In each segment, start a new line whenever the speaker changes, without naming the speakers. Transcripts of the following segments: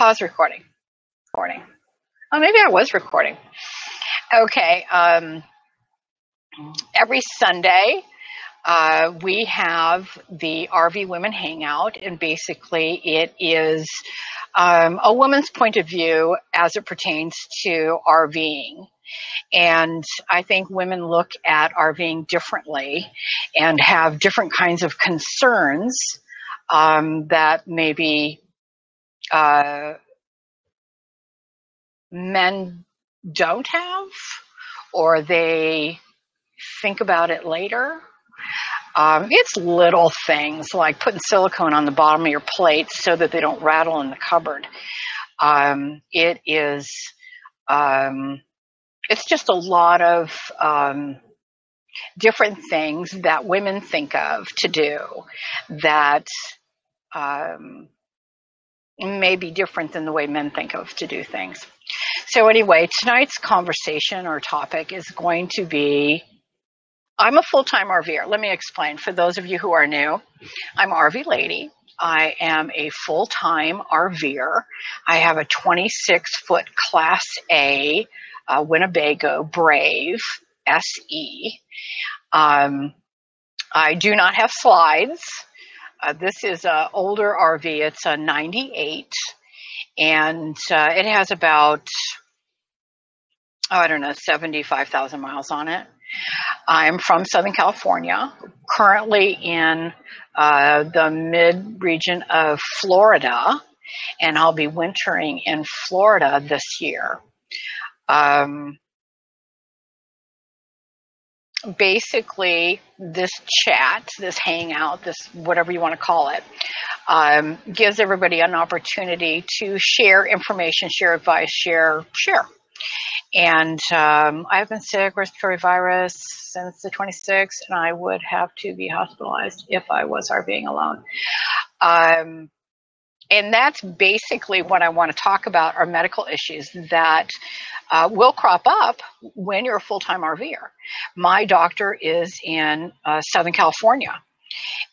pause recording. Recording. Oh, maybe I was recording. Okay. Every Sunday, we have the RV Women Hangout, and basically it is a woman's point of view as it pertains to RVing. And I think women look at RVing differently and have different kinds of concerns that maybe men don't have, or they think about it later. It's little things like putting silicone on the bottom of your plates so that they don't rattle in the cupboard. It is, it's just a lot of different things that women think of to do that may be different than the way men think of to do things. So anyway, tonight's conversation or topic is going to be, I'm a full-time RVer. Let me explain. For those of you who are new, I'm RV Lady. I am a full-time RVer. I have a 26-foot Class A Winnebago Brave SE. I do not have slides. This is an older RV. It's a 98, and it has about, 75,000 miles on it. I'm from Southern California, currently in the mid-region of Florida, and I'll be wintering in Florida this year. Basically, this chat, this hangout, this whatever you want to call it, gives everybody an opportunity to share information, share advice, share. And I've been sick, respiratory virus, since the 26th, and I would have to be hospitalized if I was RVing alone. And that's basically what I want to talk about, are medical issues that will crop up when you're a full-time RVer. My doctor is in Southern California,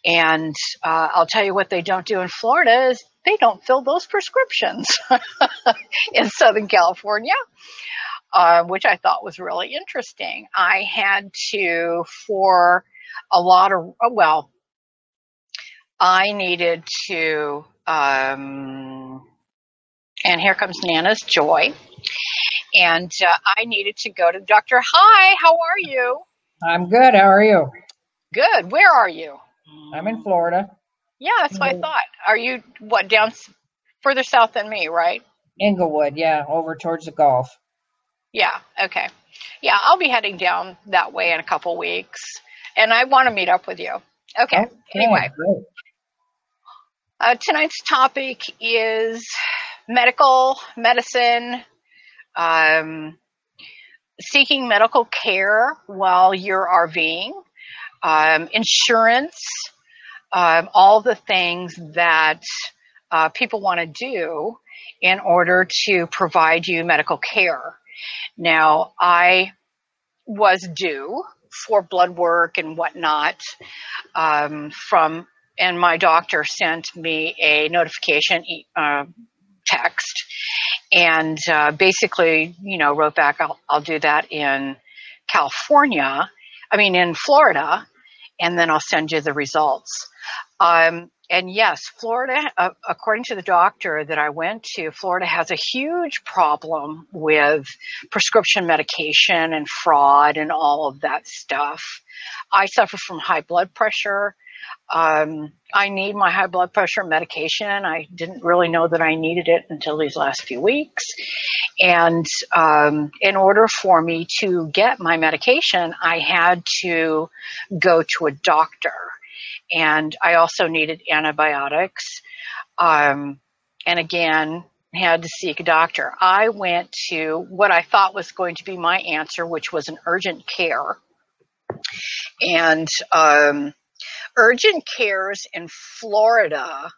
and I'll tell you what they don't do in Florida is they don't fill those prescriptions in Southern California. Which I thought was really interesting. I had to, for a lot of, I needed to, and here comes Nana's Joy, and I needed to go to the doctor. Hi, how are you?
I'm good. How are you?
Good. Where are you?
I'm in Florida.
Yeah, that's what I thought. Are you, down further south than me, right?
Inglewood, yeah, over towards the Gulf.
Yeah, okay. Yeah, I'll be heading down that way in a couple weeks, and I want to meet up with you. Okay, anyway. Tonight's topic is medicine, seeking medical care while you're RVing, insurance, all the things that people want to do in order to provide you medical care. Now, I was due for blood work and whatnot and my doctor sent me a notification text, and basically, wrote back, I'll do that in in Florida, and then I'll send you the results. And yes, Florida, according to the doctor that I went to, Florida has a huge problem with prescription medication and fraud and all of that stuff. I suffer from high blood pressure. I need my high blood pressure medication. I didn't really know that I needed it until these last few weeks. And in order for me to get my medication, I had to go to a doctor. And I also needed antibiotics, and again, had to seek a doctor. I went to what I thought was going to be my answer, which was an urgent care. And urgent cares in Florida,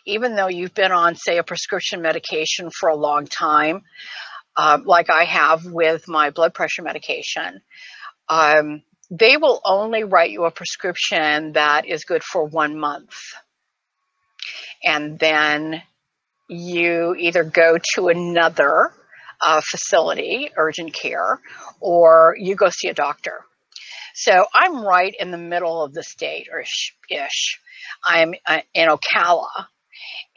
even though you've been on, say, a prescription medication for a long time, like I have with my blood pressure medication, they will only write you a prescription that is good for 1 month. And then you either go to another facility, urgent care, or you go see a doctor. So I'm right in the middle of the state, or ish. I'm in Ocala.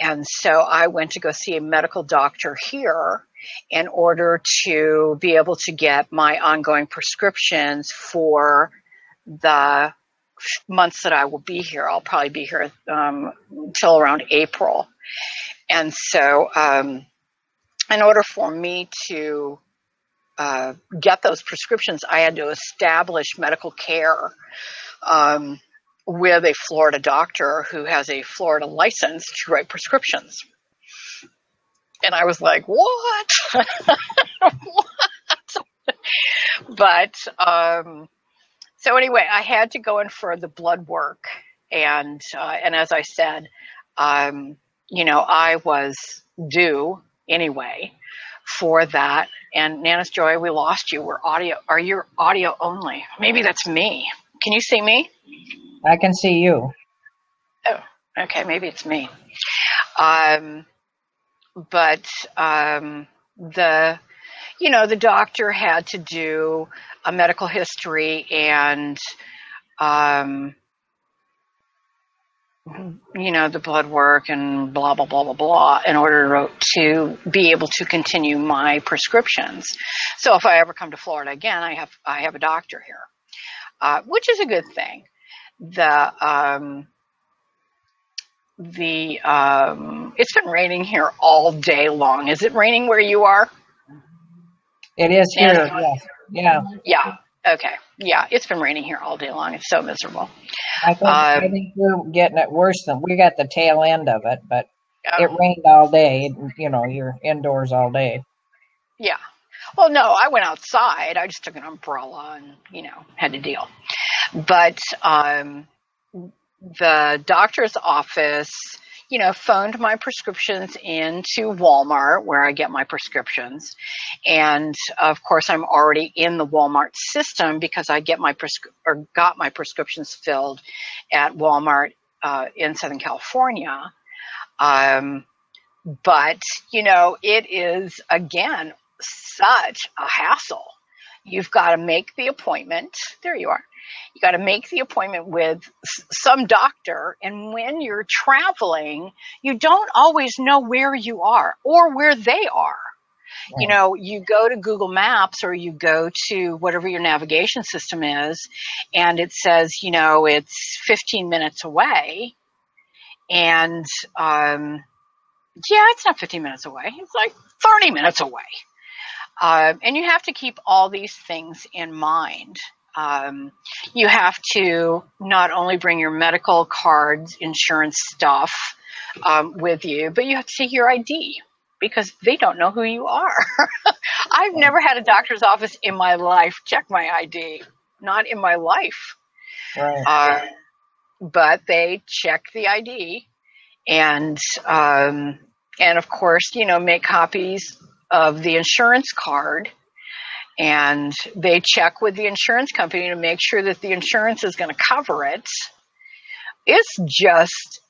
And so I went to go see a medical doctor here in order to be able to get my ongoing prescriptions for the months that I will be here. I'll probably be here until around April. And so in order for me to get those prescriptions, I had to establish medical care with a Florida doctor who has a Florida license to write prescriptions. And I was like, what? What? But so anyway, I had to go in for the blood work. And as I said, I was due anyway for that. And Nana's Joy, we lost you. We're audio. Are you audio only? Maybe that's me. Can you see me?
I can see you.
Oh, okay. Maybe it's me. The doctor had to do a medical history and, the blood work and blah, blah, blah, blah, blah, in order to be able to continue my prescriptions. So if I ever come to Florida again, I have a doctor here, which is a good thing. It's been raining here all day long. Is it raining where you are?
It is here. Yes. Yeah.
Yeah. Okay. Yeah. It's been raining here all day long. It's so miserable.
I think we're getting it worse than we got the tail end of it, but it rained all day. You're indoors all day.
Yeah. Well, no, I went outside. I just took an umbrella and, had to deal. But the doctor's office, phoned my prescriptions into Walmart where I get my prescriptions. And of course, I'm already in the Walmart system because I got my prescriptions filled at Walmart in Southern California. But, it is, again, such a hassle. You've got to make the appointment. There you are. You got to make the appointment with some doctor. And when you're traveling, you don't always know where you are or where they are. Right. You go to Google Maps or you go to whatever your navigation system is, and it says, it's 15 minutes away. And, it's not 15 minutes away. It's like 30 minutes away. And you have to keep all these things in mind. You have to not only bring your medical cards, insurance stuff with you, but you have to take your ID because they don't know who you are. I've never had a doctor's office in my life check my ID. Not in my life. Right. But they check the ID and of course, make copies of the insurance card. And they check with the insurance company to make sure that the insurance is going to cover it. It's just,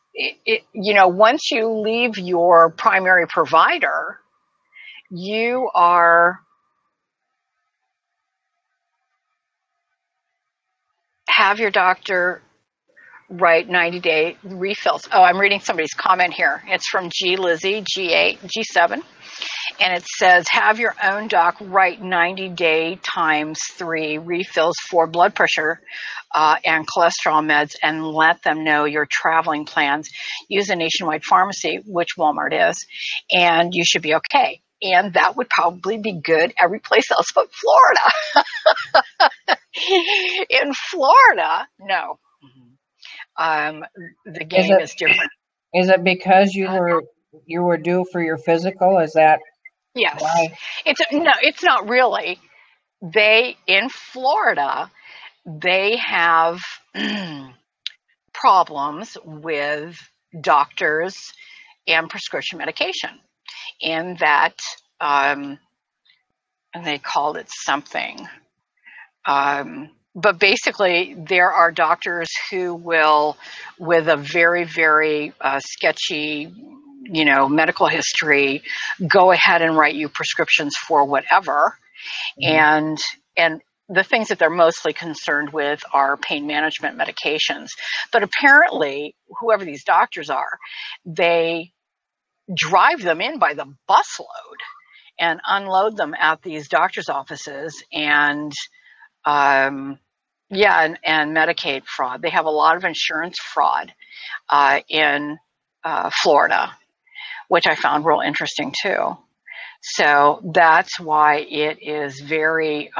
once you leave your primary provider, you have your doctor write 90-day refills. Oh, I'm reading somebody's comment here. It's from G. Lizzie, G7. And it says, have your own doc write 90-day times 3 refills for blood pressure and cholesterol meds and let them know your traveling plans. Use a nationwide pharmacy, which Walmart is, and you should be okay. And that would probably be good every place else but Florida. In Florida, no. The game is different.
Is it because you were due for your physical? Is that?
Yes. Why? It's not really. In Florida, they have problems with doctors and prescription medication. In that, and they called it something. But basically, there are doctors who will, with a very, very sketchy medical history, go ahead and write you prescriptions for whatever. And the things that they're mostly concerned with are pain management medications. But apparently, whoever these doctors are, they drive them in by the busload and unload them at these doctors' offices and medicate fraud. They have a lot of insurance fraud in Florida, which I found real interesting too. So that's why it is very,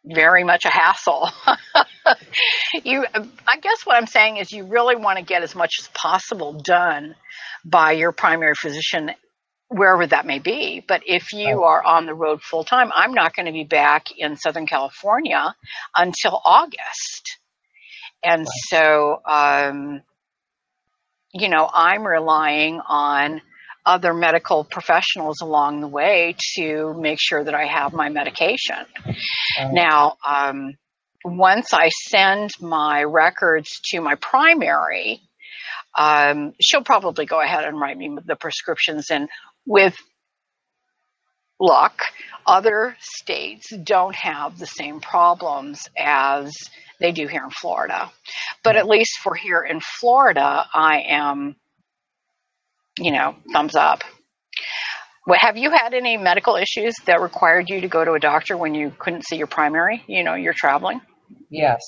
very much a hassle. I guess what I'm saying is you really want to get as much as possible done by your primary physician, wherever that may be. But if you are on the road full time, I'm not going to be back in Southern California until August. And so, I'm relying on other medical professionals along the way to make sure that I have my medication. Now, once I send my records to my primary, she'll probably go ahead and write me the prescriptions. And with luck, other states don't have the same problems as they do here in Florida. But at least for here in Florida, I am, thumbs up. Well, have you had any medical issues that required you to go to a doctor when you couldn't see your primary? You're traveling?
Yes.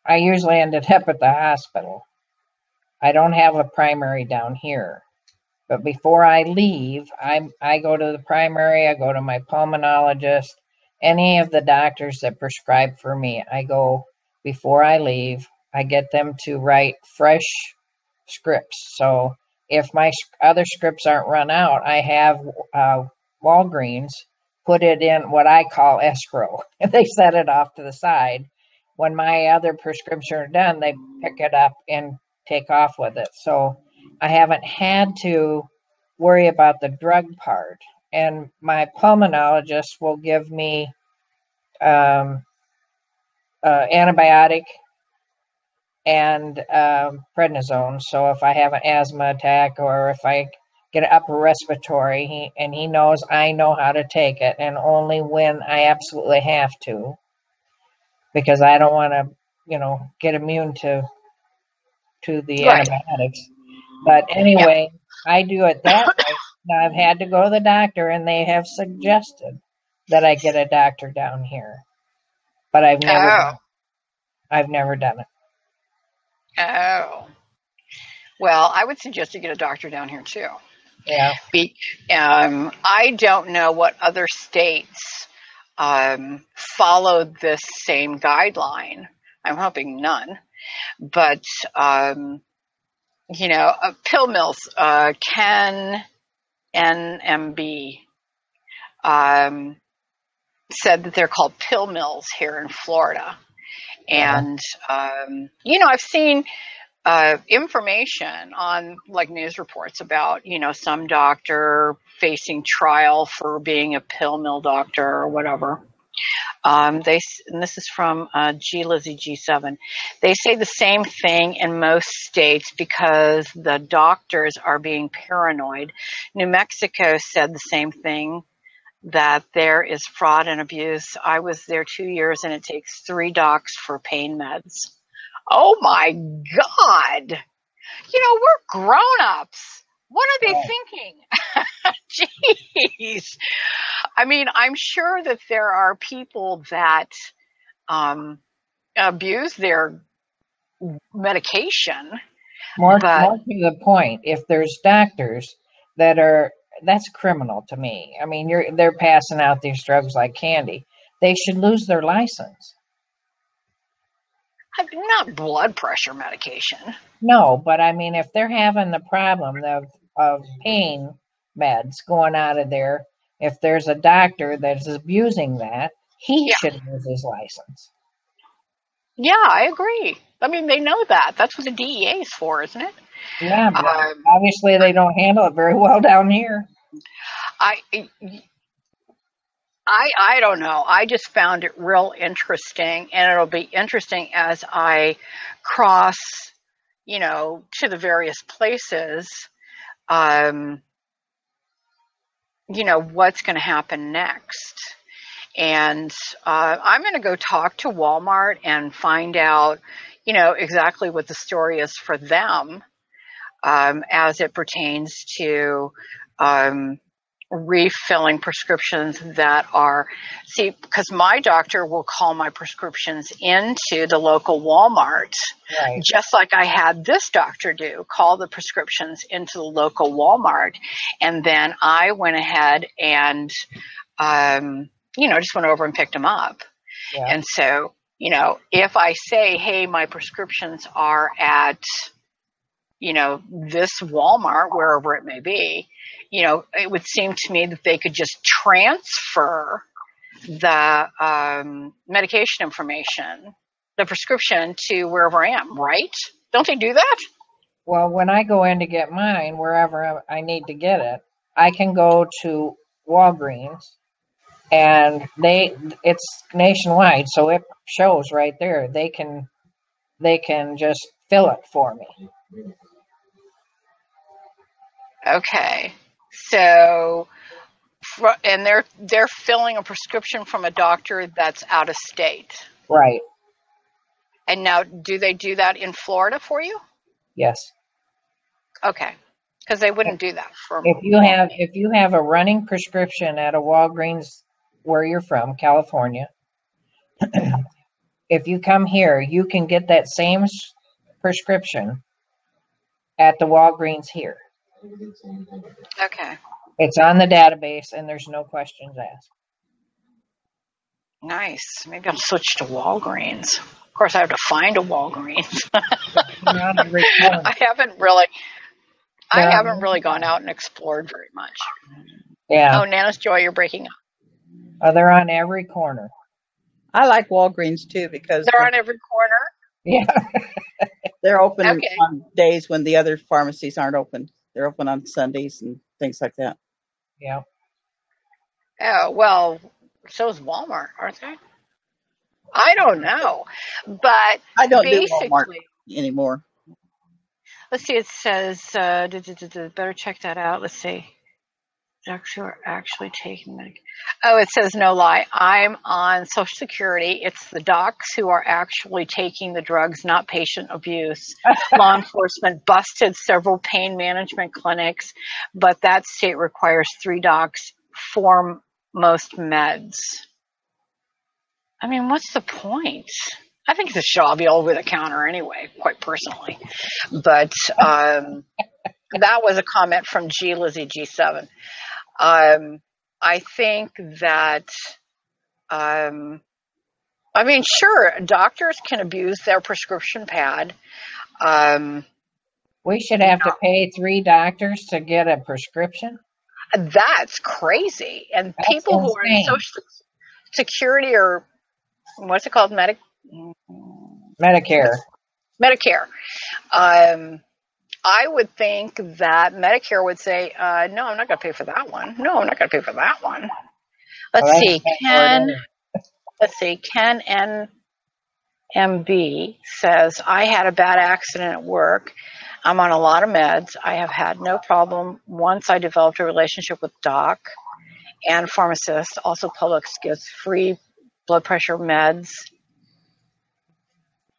I usually ended up at the hospital. I don't have a primary down here. But before I leave, I go to the primary, I go to my pulmonologist, any of the doctors that prescribe for me. I go before I leave. I get them to write fresh scripts. So if my other scripts aren't run out, I have Walgreens put it in what I call escrow. They set it off to the side. When my other prescriptions are done, they pick it up and take off with it. So I haven't had to worry about the drug part. And my pulmonologist will give me antibiotic and prednisone. So if I have an asthma attack or if I get an upper respiratory, he knows I know how to take it, and only when I absolutely have to, because I don't want to, get immune to the antibiotics. But anyway, I do it that way. Now, I've had to go to the doctor, and they have suggested that I get a doctor down here, but I've never done it.
Oh. Well, I would suggest you get a doctor down here too.
Yeah.
I don't know what other states followed this same guideline. I'm hoping none. But, pill mills, Ken NMB, said that they're called pill mills here in Florida. And, I've seen information on like news reports about, some doctor facing trial for being a pill mill doctor or whatever. And this is from Lizzie G7. They say the same thing in most states because the doctors are being paranoid. New Mexico said the same thing, that there is fraud and abuse. I was there 2 years and it takes 3 docs for pain meds. Oh my God. We're grown-ups. What are they thinking? Jeez. I mean, I'm sure that there are people that abuse their medication.
More to the point, if there's doctors that's criminal to me. I mean, they're passing out these drugs like candy. They should lose their license.
Not blood pressure medication.
No, but I mean, if they're having the problem of pain meds going out of there, if there's a doctor that's abusing that, he should lose his license. Yeah,
I agree. I mean, they know that. That's what the DEA is for, isn't it?
Yeah, but obviously they don't handle it very well down here.
I don't know. I just found it real interesting, and it'll be interesting as I cross to the various places, what's going to happen next. And I'm going to go talk to Walmart and find out, exactly what the story is for them, as it pertains to refilling prescriptions that are, because my doctor will call my prescriptions into the local Walmart,
Right.
just like I had this doctor do, call the prescriptions into the local Walmart. And then I went ahead and, just went over and picked them up.
Yeah.
And so, if I say, hey, my prescriptions are at, this Walmart, wherever it may be, it would seem to me that they could just transfer the medication information, the prescription, to wherever I am, right? Don't they do that?
Well, when I go in to get mine, wherever I need to get it, I can go to Walgreens, and it's nationwide, so it shows right there. They can just fill it for me.
Okay. So, and they're filling a prescription from a doctor that's out of state.
Right.
And now, do they do that in Florida for you?
Yes.
Okay. Because they wouldn't do that for me.
If you have a running prescription at a Walgreens where you're from, California, if you come here, you can get that same prescription at the Walgreens here.
Okay.
It's on the database, and there's no questions asked.
Nice. Maybe I'll switch to Walgreens. Of course, I have to find a Walgreens. I haven't really gone out and explored very much.
Yeah.
Oh, Nana's Joy, you're breaking up.
Oh, they're on every corner.
I like Walgreens too because
they're on every corner.
Yeah.
They're open on days when the other pharmacies aren't open. They're open on Sundays and things like that.
Yeah.
Oh, well, so is Walmart, aren't they? I don't know. But
I don't
basically,
do Walmart anymore.
Let's see, it says, better check that out. Let's see. Doctors are actually taking medication. Oh, it says no lie. I'm on Social Security. It's the docs who are actually taking the drugs, not patient abuse. Law enforcement busted several pain management clinics, but that state requires 3 docs for most meds. I mean, what's the point? I think it's a show. I'll be over the counter anyway, quite personally. But that was a comment from G. Lizzie G7. I think that, sure, doctors can abuse their prescription pad.
We should have to pay 3 doctors to get a prescription?
That's crazy. And that's people insane. Who are in Social Security or what's it called?
Medicare.
I would think that Medicare would say, no, I'm not going to pay for that one. No, I'm not going to pay for that one. Let's see. Ken NMB says, I had a bad accident at work. I'm on a lot of meds. I have had no problem once I developed a relationship with doc and pharmacist. Also, Publix gives free blood pressure meds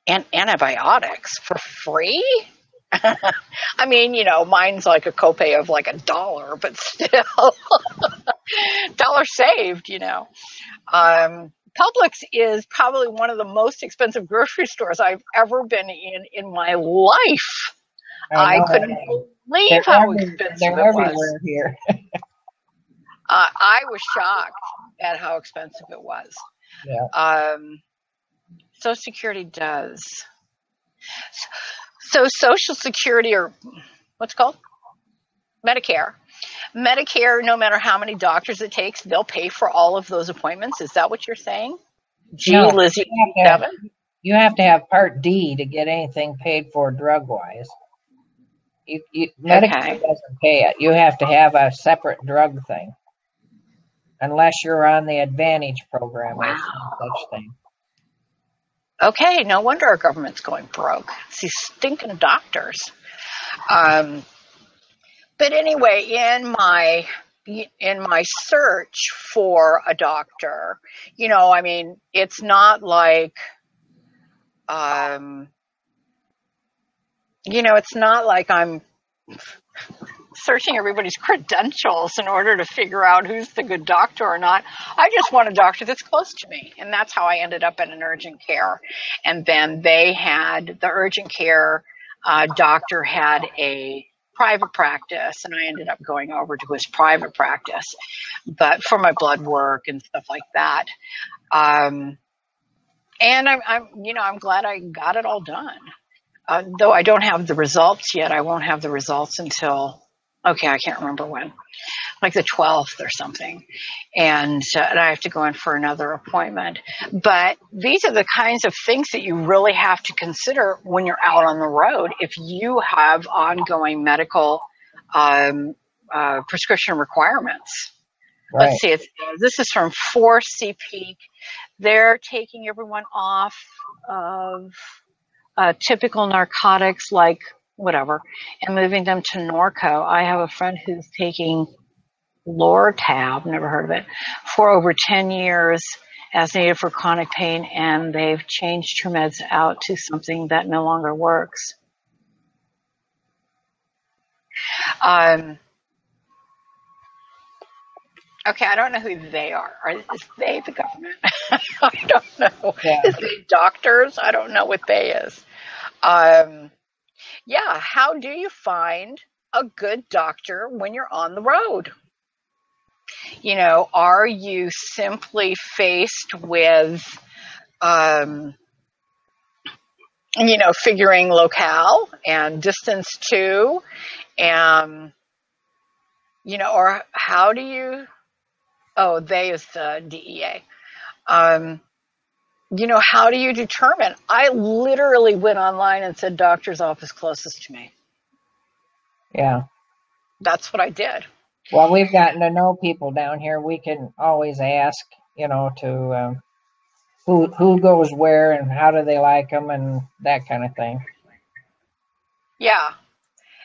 and antibiotics for free. I mean, mine's like a copay of like $1, but still, dollar saved, Publix is probably one of the most expensive grocery stores I've ever been in my life. I couldn't believe how expensive it was.
Here.
I was shocked at how expensive it was.
Yeah.
Social Security does. So Social Security, or what's it called? Medicare, no matter how many doctors it takes, they'll pay for all of those appointments. Is that what you're saying?
No,
Lizzie,
you have to have Part D to get anything paid for drug-wise. Medicare doesn't pay it. You have to have a separate drug thing. Unless you're on the Advantage program or some such thing.
Okay, no wonder our government's going broke. It's these stinking doctors. But anyway, in my search for a doctor, I mean, it's not like, it's not like I'm searching everybody's credentials in order to figure out who's the good doctor or not. I just want a doctor that's close to me. And that's how I ended up in an urgent care. And then the urgent care doctor had a private practice, and I ended up going over to his private practice, but for my blood work and stuff like that. And I'm glad I got it all done. Though I don't have the results yet. I won't have the results until, I can't remember when, like the 12th or something. And I have to go in for another appointment. But these are the kinds of things that you really have to consider when you're out on the road. If you have ongoing medical prescription requirements.
Right.
Let's see, this is from 4C Peak. They're taking everyone off of typical narcotics like whatever and moving them to Norco. I have a friend who's taking Lortab, never heard of it, for over 10 years as needed for chronic pain, and they've changed her meds out to something that no longer works. Okay, I don't know who they are. Is they the government? I don't know.
Yeah.
Is they doctors? I don't know what they is. Yeah, how do you find a good doctor when you're on the road? Are you simply faced with, figuring locale and distance to, and, or how do you, they is the DEA. How do you determine? I literally went online and said doctor's office closest to me.
Yeah.
That's what I did.
Well, we've gotten to know people down here. We can always ask, to who goes where and how do they like them and that kind of thing.
Yeah.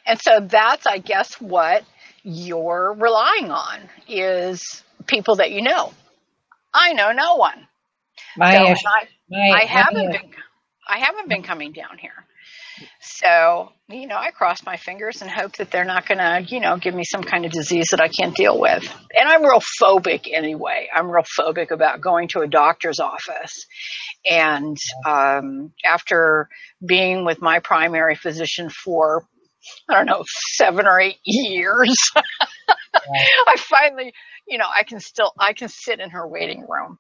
And so that's, I guess, what you're relying on is people that you know. I know no one. I haven't been coming down here. So, I cross my fingers and hope that they're not going to, give me some kind of disease that I can't deal with. And I'm real phobic anyway. I'm real phobic about going to a doctor's office. And after being with my primary physician for, 7 or 8 years, I finally, I can sit in her waiting room,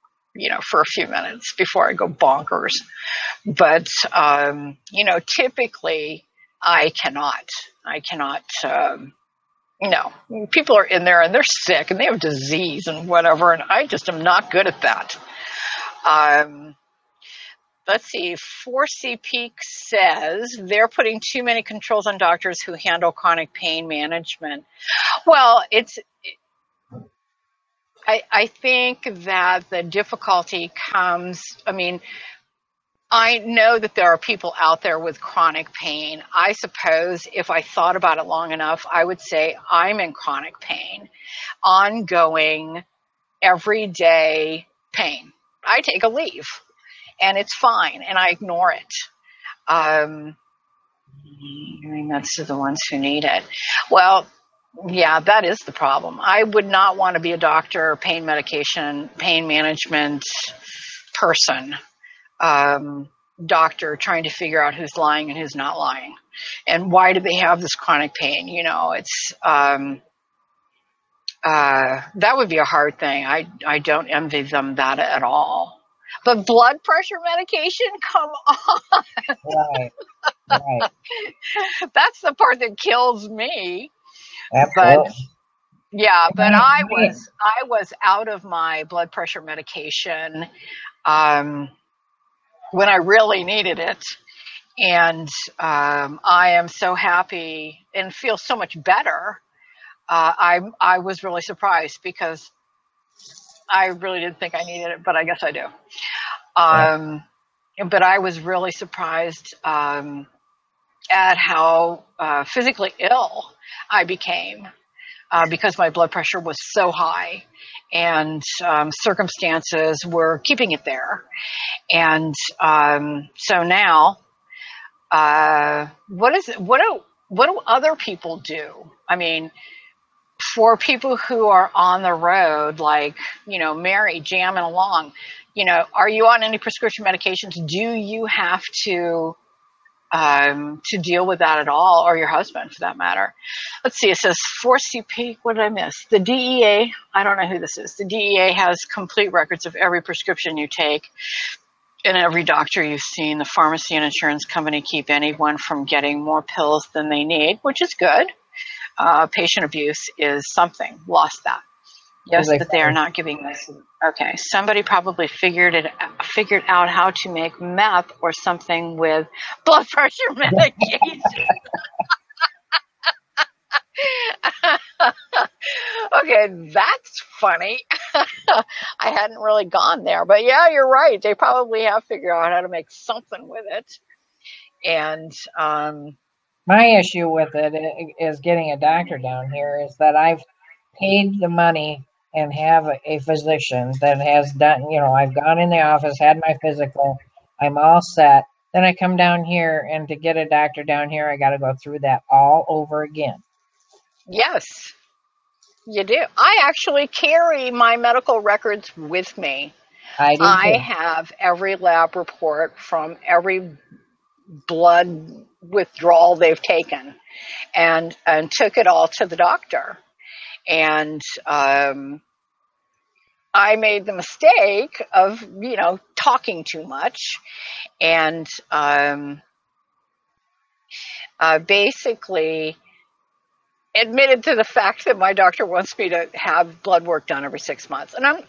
for a few minutes before I go bonkers. But, typically I cannot, people are in there and they're sick and they have disease and whatever. And I just am not good at that. Let's see, 4C Peak says they're putting too many controls on doctors who handle chronic pain management. Well, I think that the difficulty comes, I know that there are people out there with chronic pain. I suppose if I thought about it long enough, I would say I'm in chronic pain, ongoing, everyday pain. I take a leave and it's fine and I ignore it. That's to the ones who need it. Well, yeah, that is the problem. I would not want to be a doctor, pain medication, pain management person. Doctor trying to figure out who's lying and who's not lying and why do they have this chronic pain. It's that would be a hard thing. I don't envy them that at all. But blood pressure medication, come on.
Right.
That's the part that kills me.
Absolutely.
But I was out of my blood pressure medication when I really needed it. And I am so happy and feel so much better. I was really surprised because I really didn't think I needed it, but I guess I do. but I was really surprised at how physically ill I became because my blood pressure was so high, and circumstances were keeping it there. And so now, what do other people do? I mean, for people who are on the road, like, Mary jamming along, are you on any prescription medications? Do you have to deal with that at all, or your husband for that matter? Let's see, it says 4CP. What did I miss? The DEA, I don't know who this is. The DEA has complete records of every prescription you take and every doctor you've seen. The pharmacy and insurance company keep anyone from getting more pills than they need, which is good. Patient abuse is something. Lost that. Yes, but they are not giving this. Okay, somebody probably figured out how to make meth or something with blood pressure medication. Okay, that's funny. I hadn't really gone there, but yeah, you're right. They probably have figured out how to make something with it. And
my issue with it is getting a doctor down here is that I've paid the money and have a physician that has done, I've gone in the office, had my physical, I'm all set. Then I come down here, and to get a doctor down here, I got to go through that all over again.
Yes, you do. I actually carry my medical records with me. I have every lab report from every blood withdrawal they've taken, and took it all to the doctor. And I made the mistake of, talking too much, and basically admitted to the fact that my doctor wants me to have blood work done every 6 months. And I'm,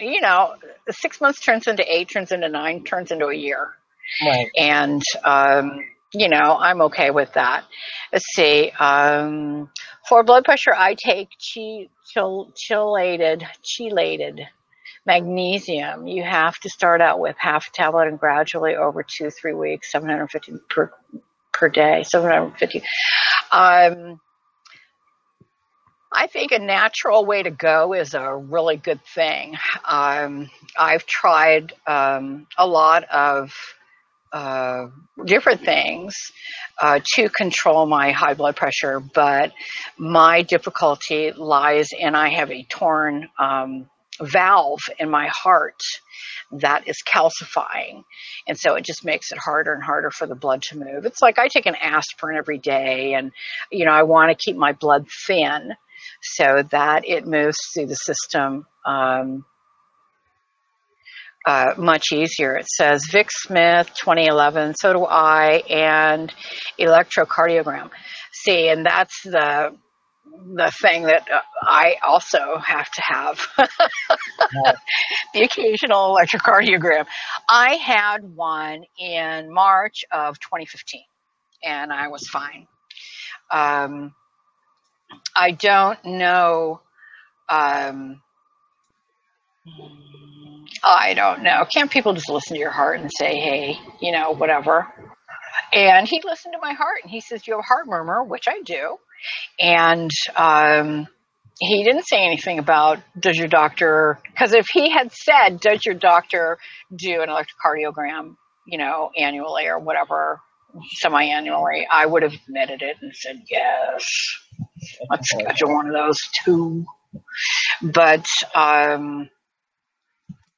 6 months turns into 8, turns into 9, turns into a year.
Right.
And, I'm okay with that. Let's see. For blood pressure, I take chelated magnesium. You have to start out with half a tablet and gradually over 2-3 weeks, 750 per day, 750. I think a natural way to go is a really good thing. I've tried a lot of different things to control my high blood pressure, but my difficulty lies in I have a torn valve in my heart that is calcifying, and so it just makes it harder and harder for the blood to move. It's like I take an aspirin every day, and I want to keep my blood thin so that it moves through the system much easier. It says Vic Smith, 2011, so do I, and electrocardiogram. See, and that's the thing that I also have to have. The occasional electrocardiogram. I had one in March of 2015, and I was fine. I don't know. I don't know. Can't people just listen to your heart and say, hey, whatever? And he listened to my heart, and he says, you have a heart murmur, which I do. And he didn't say anything about, does your doctor, because if he had said, does your doctor do an electrocardiogram, annually or whatever, semi-annually, I would have admitted it and said, yes, let's schedule one of those too. But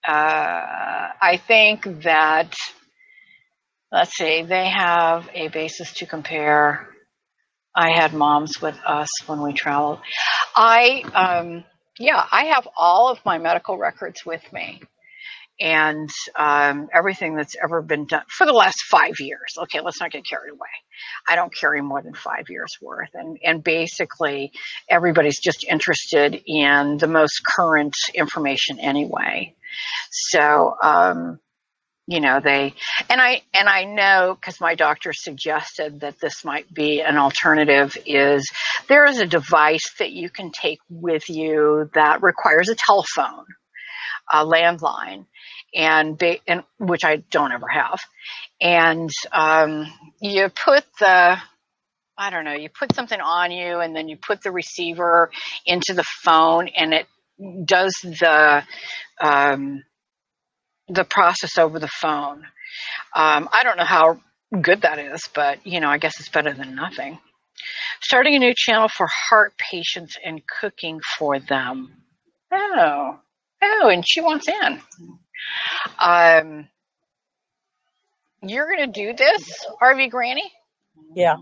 I think that, let's see, they have a basis to compare. I had moms with us when we traveled. I have all of my medical records with me, and everything that's ever been done for the last 5 years. Okay, let's not get carried away. I don't carry more than 5 years worth, and basically everybody's just interested in the most current information anyway. So I know, because my doctor suggested that this might be an alternative, is there is a device that you can take with you that requires a telephone, a landline, and which I don't ever have. And you put you put something on you, and then you put the receiver into the phone, and it does the process over the phone. I don't know how good that is, but I guess it's better than nothing. Starting a new channel for heart patients and cooking for them. Oh, and she wants in. You're going to do this, RV Granny?
Yeah.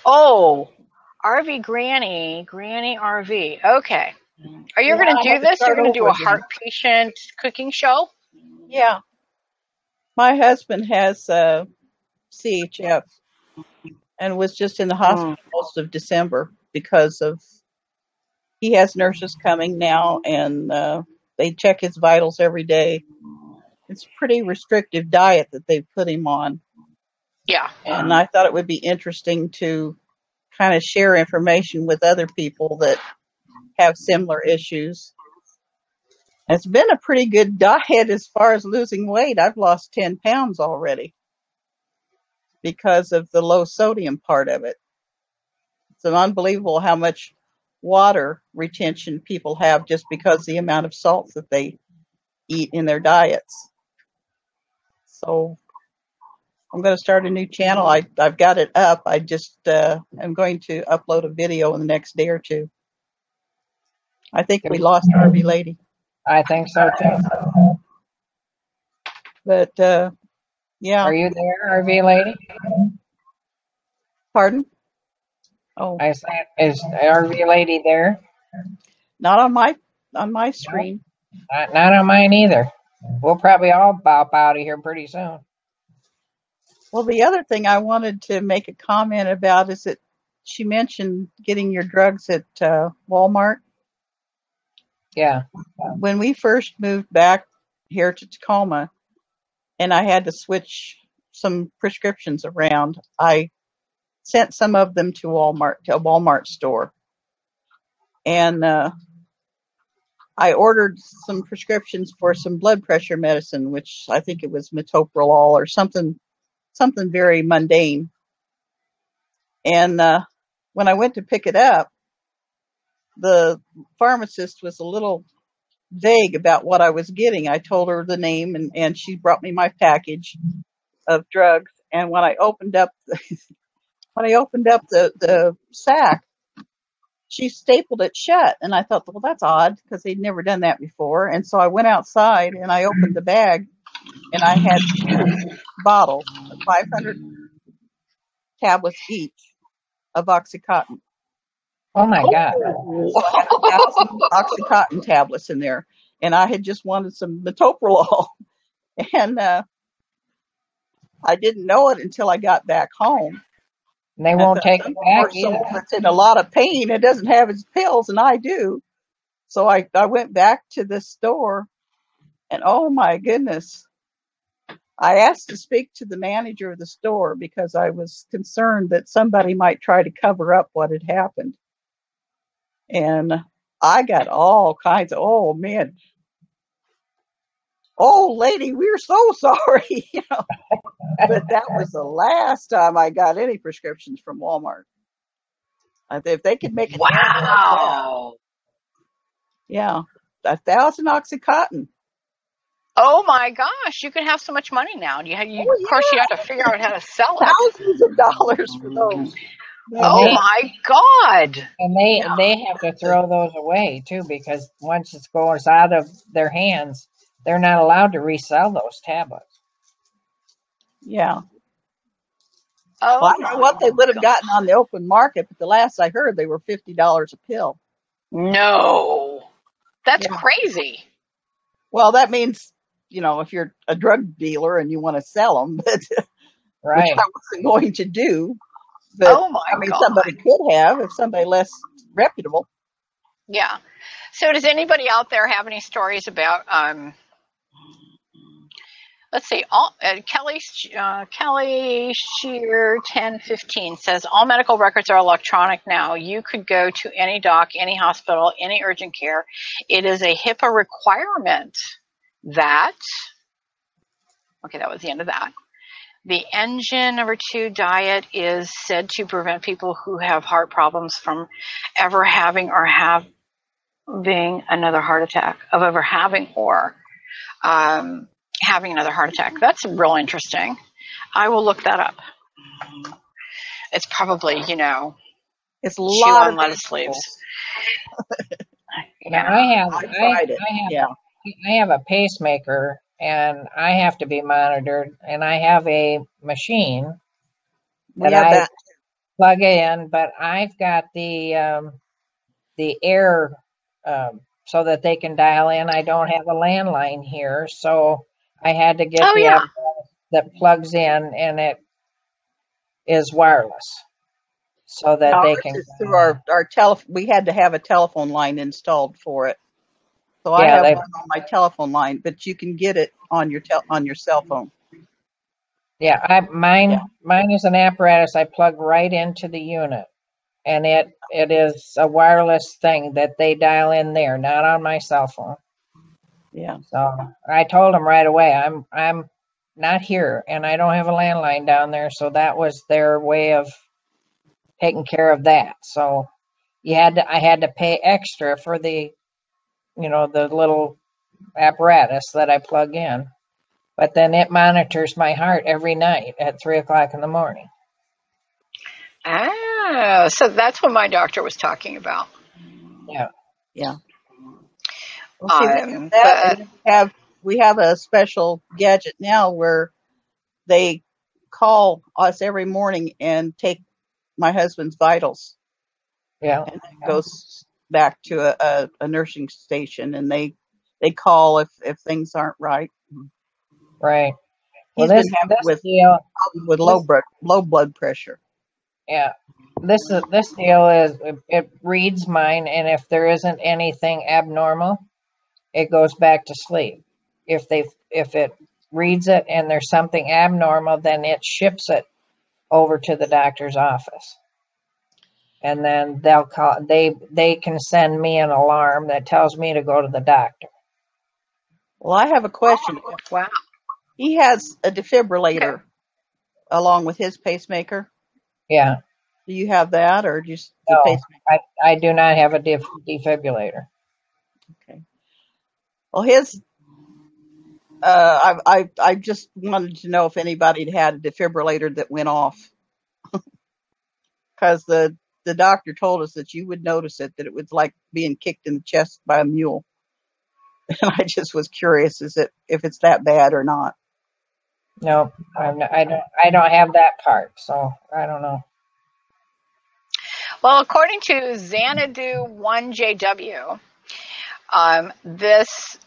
Oh, RV Granny RV. Okay. Are you going to do this? You're going to do a heart patient cooking show?
Yeah. My husband has CHF and was just in the hospital most of December because he has nurses coming now, and they check his vitals every day. It's a pretty restrictive diet that they've put him on.
Yeah.
And I thought it would be interesting to kind of share information with other people that have similar issues. It's been a pretty good diet as far as losing weight. I've lost 10 pounds already because of the low sodium part of it. It's unbelievable how much water retention people have just because the amount of salt that they eat in their diets. So I'm going to start a new channel. I've got it up. I just am going to upload a video in the next day or two. I think we lost RV Lady.
I think so too.
But yeah.
Are you there, RV Lady?
Pardon? Oh,
I said, is RV Lady there?
not on my screen.
Not on mine either. We'll probably all bop out of here pretty soon.
Well, the other thing I wanted to make a comment about is that she mentioned getting your drugs at Walmart.
Yeah.
When we first moved back here to Tacoma and I had to switch some prescriptions around, I sent some of them to a Walmart store. And I ordered some prescriptions for some blood pressure medicine, which I think it was metoprolol or something very mundane. And when I went to pick it up, the pharmacist was a little vague about what I was getting. I told her the name, and she brought me my package of drugs. And when I opened up the sack, she stapled it shut. And I thought, well, that's odd because they'd never done that before. And so I went outside and I opened the bag, and I had 2 bottles, 500 tablets each of Oxycontin.
Oh my God.
So I had 1,000 Oxycontin tablets in there, and I had just wanted some metoprolol. And I didn't know it until I got back home.
And they won't take it back either.
That's in a lot of pain. It doesn't have its pills, and I do. So I went back to the store, and oh my goodness, I asked to speak to the manager of the store because I was concerned that somebody might try to cover up what had happened. And I got all kinds of, oh man, oh lady, we're so sorry. But that was the last time I got any prescriptions from Walmart. If they could make it.
Wow.
Yeah. 1,000 Oxycontin.
Oh my gosh, you can have so much money now. Of course, you have to figure out how to sell it.
Thousands of dollars for those.
Oh my God.
And they have to throw those away too, because once it goes out of their hands, they're not allowed to resell those tablets.
Yeah.
Oh,
well, I don't know what they would have gotten on the open market, but the last I heard, they were $50 a pill.
No. That's crazy.
Well, that means, if you're a drug dealer and you want to sell them, but,
right.
which I wasn't going to do. But,
oh my God.
Somebody could have, if somebody less reputable.
Yeah. So does anybody out there have any stories about, let's see, Kelly Shear 1015 says, all medical records are electronic now. You could go to any doc, any hospital, any urgent care. It is a HIPAA requirement that Okay, that was the end of that. The engine number 2 diet is said to prevent people who have heart problems from ever having or having another heart attack, of ever having or having another heart attack. That's real interesting. I will look that up. It's probably,
It's a
chew
lot
on
of
lettuce leaves.
Now
Yeah.
I tried it. Yeah.
I have a pacemaker, and I have to be monitored, and I have a machine
We
that
have
I
that.
plug in, but I've got the air so that they can dial in. I don't have a landline here, so I had to get
Oh,
the
yeah.
app that plugs in, and it is wireless, so that
Ours
they can.
is through our telephone. We had to have a telephone line installed for it. So I
Yeah,
have
they.
one on my telephone line, but you can get it on your cell phone.
Yeah, mine
Yeah.
is an apparatus I plug right into the unit, and it is a wireless thing that they dial in there, not on my cell phone.
Yeah.
So I told them right away, I'm not here, and I don't have a landline down there, so that was their way of taking care of that. So I had to pay extra for the the little apparatus that I plug in, but then it monitors my heart every night at 3 o'clock in the morning.
Ah, so that's what my doctor was talking about.
Yeah.
Yeah. Well, see, we have that,
But
and we have a special gadget now where they call us every morning and take my husband's vitals,
Yeah.
and it goes back to a nursing station, and they call if things aren't right.
Right. Well,
He's been having with low blood pressure.
yeah, this deal is it reads mine, and if there isn't anything abnormal, it goes back to sleep. If it reads it and there's something abnormal, then it ships it over to the doctor's office, and then they'll call. They can send me an alarm that tells me to go to the doctor.
Well, I have a question.
wow.
He has a
Okay.
defibrillator along with his pacemaker.
Yeah.
Do you have that, or just the
No,
pacemaker?
I do not have a defibrillator.
Okay. Well, his I just wanted to know if anybody had a defibrillator that went off, because the doctor told us that you would notice it, that it was like being kicked in the chest by a mule. And I just was curious, if it's that bad or not.
No, I don't have that part, so I don't know.
Well, according to Xanadu 1JW, this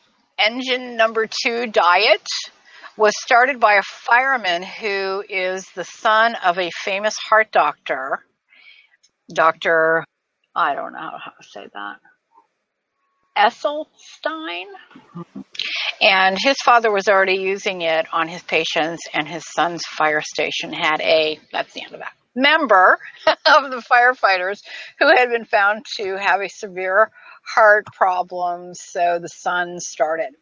engine number 2 diet was started by a fireman who is the son of a famous heart doctor. Dr. I don't know how to say that. Esselstein. And his father was already using it on his patients, and his son's fire station had that's the end of that, member of the firefighters who had been found to have a severe heart problem. So the son started.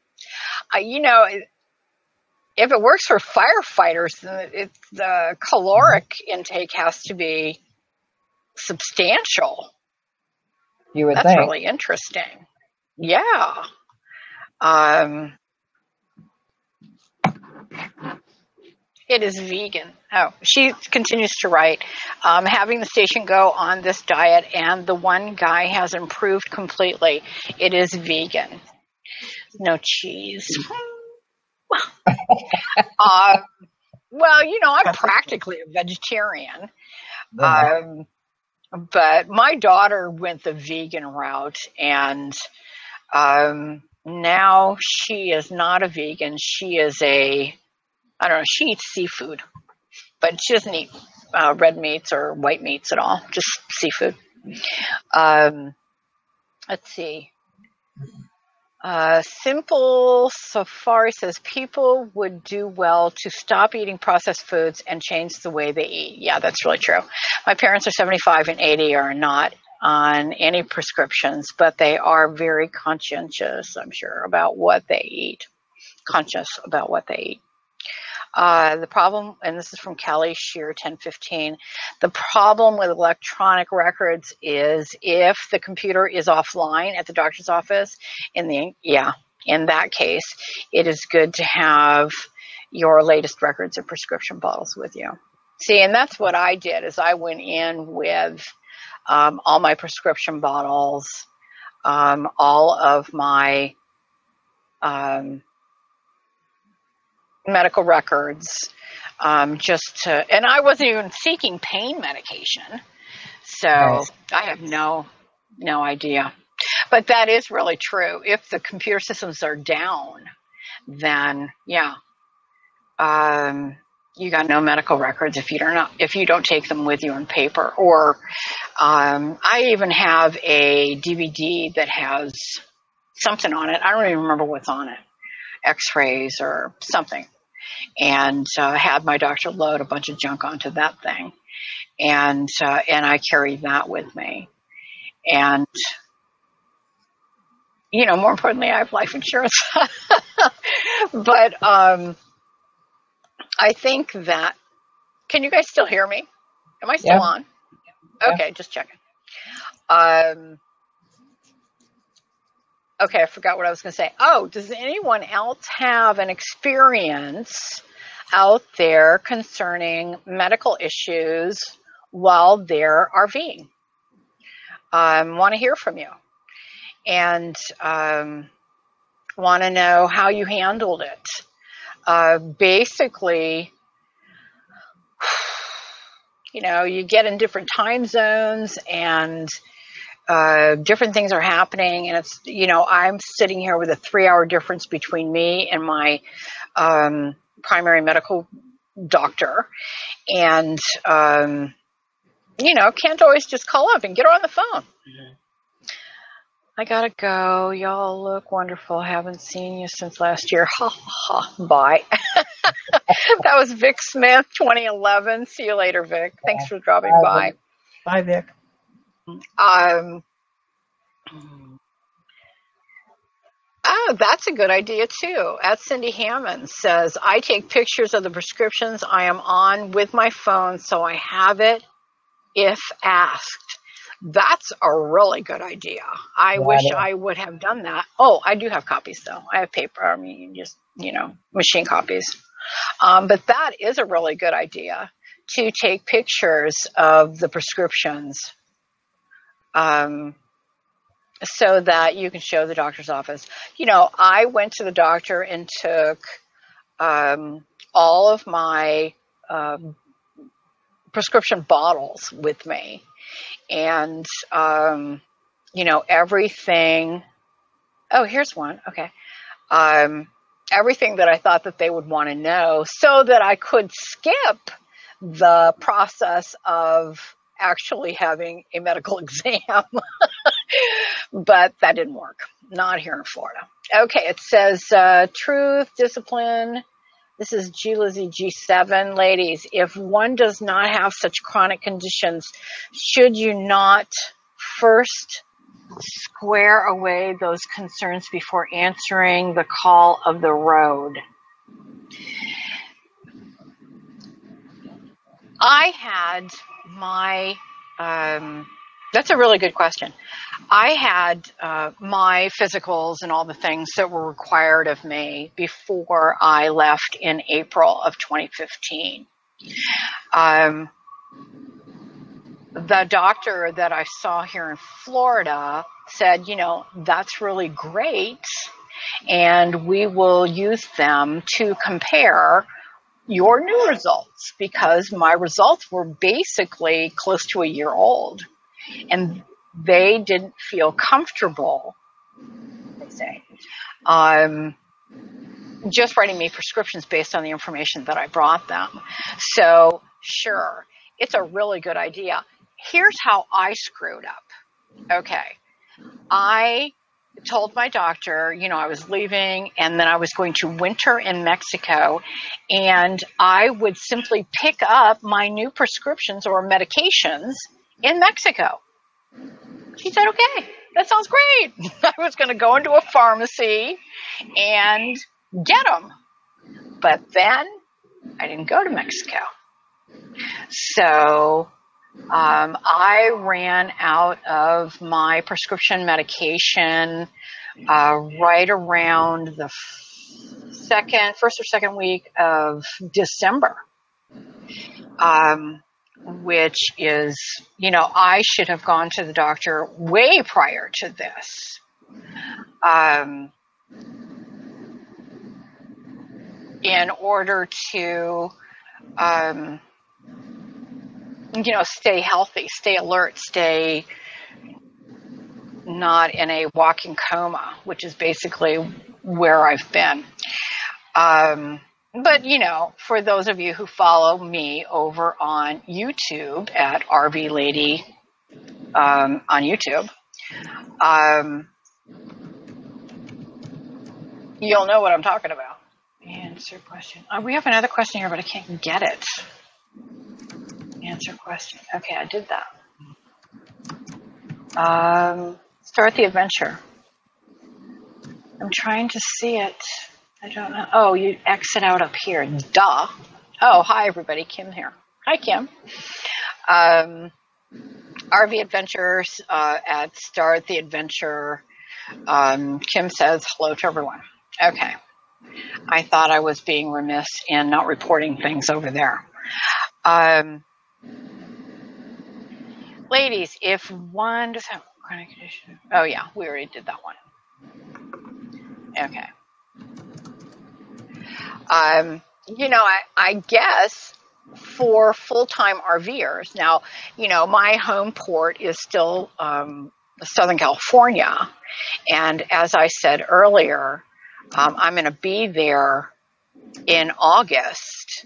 If it works for firefighters, then the caloric intake has to be substantial.
You would
That's
think.
really interesting. Yeah. It is vegan. Oh, she continues to write, having the station go on this diet, and the one guy has improved completely. It is vegan. No cheese. Well, I'm practically a vegetarian. But my daughter went the vegan route, and now she is not a vegan. She is she eats seafood, but she doesn't eat red meats or white meats at all, just seafood. Let's see. Simple Safari says people would do well to stop eating processed foods and change the way they eat. Yeah, that's really true. My parents are 75 and 80, are not on any prescriptions, but they are very conscientious, I'm sure, about what they eat. Conscious about what they eat. The problem, and this is from Kelly Shear 1015, the problem with electronic records is if the computer is offline at the doctor's office, in that case, it is good to have your latest records and prescription bottles with you. See, and that's what I did, is I went in with all my prescription bottles, all of my medical records, and I wasn't even seeking pain medication, so
Right.
I have no idea. But that is really true. If the computer systems are down, then yeah, you got no medical records if you don't take them with you on paper. Or I even have a DVD that has something on it. I don't even remember what's on it. X-rays or something, and had my doctor load a bunch of junk onto that thing, and I carried that with me. And more importantly, I have life insurance. But I think that, can you guys still hear me? Am I still on? Okay, just checking. Okay, I forgot what I was going to say. Oh, does anyone else have an experience out there concerning medical issues while they're RVing? Want to hear from you, and want to know how you handled it. Basically, you get in different time zones, and different things are happening, and it's, I'm sitting here with a 3-hour difference between me and my primary medical doctor, and can't always just call up and get her on the phone. Mm-hmm. I gotta go. Y'all look wonderful. Haven't seen you since last year. Ha ha. Bye. That was Vic Smith, 2011. See you later, Vic. Thanks for dropping by.
Bye, Vic.
Oh, that's a good idea too. At Cindy Hammond says, I take pictures of the prescriptions I am on with my phone, so I have it if asked. That's a really good idea. I wish I would have done that. Oh, I do have copies though. I have paper. I mean, just, machine copies. But that is a really good idea, to take pictures of the prescriptions, so that you can show the doctor's office. I went to the doctor and took all of my prescription bottles with me, and everything. Oh, here's one. Okay. Everything that I thought that they would want to know, so that I could skip the process of actually having a medical exam. But that didn't work. Not here in Florida. Okay, it says truth, discipline. This is G-Lizzie G7. Ladies, if one does not have such chronic conditions, should you not first square away those concerns before answering the call of the road? I had my, that's a really good question. I had my physicals and all the things that were required of me before I left in April of 2015. The doctor that I saw here in Florida said, that's really great, and we will use them to compare your new results, because my results were basically close to a year old, and they didn't feel comfortable, they say, just writing me prescriptions based on the information that I brought them. So sure, it's a really good idea. Here's how I screwed up. Okay. I told my doctor, I was leaving, and then I was going to winter in Mexico, and I would simply pick up my new prescriptions or medications in Mexico. She said, okay, that sounds great. I was going to go into a pharmacy and get them. But then I didn't go to Mexico. So I ran out of my prescription medication right around the first or second week of December, which is, I should have gone to the doctor way prior to this. In order to, stay healthy, stay alert, stay not in a walking coma, which is basically where I've been. But, for those of you who follow me over on YouTube at RV Lady on YouTube, you'll know what I'm talking about. Answer question. We have another question here, but I can't get it. Answer question. Okay, I did that. Start the adventure. I'm trying to see it. I don't know. Oh, you exit out up here. Duh. Oh, hi, everybody. Kim here. Hi, Kim. RV Adventures at Start the Adventure. Kim says hello to everyone. Okay. I thought I was being remiss in not reporting things over there. Ladies, if one does have chronic condition. Oh, yeah, we already did that one. Okay. I guess for full-time RVers, now, my home port is still Southern California. And as I said earlier, I'm going to be there in August.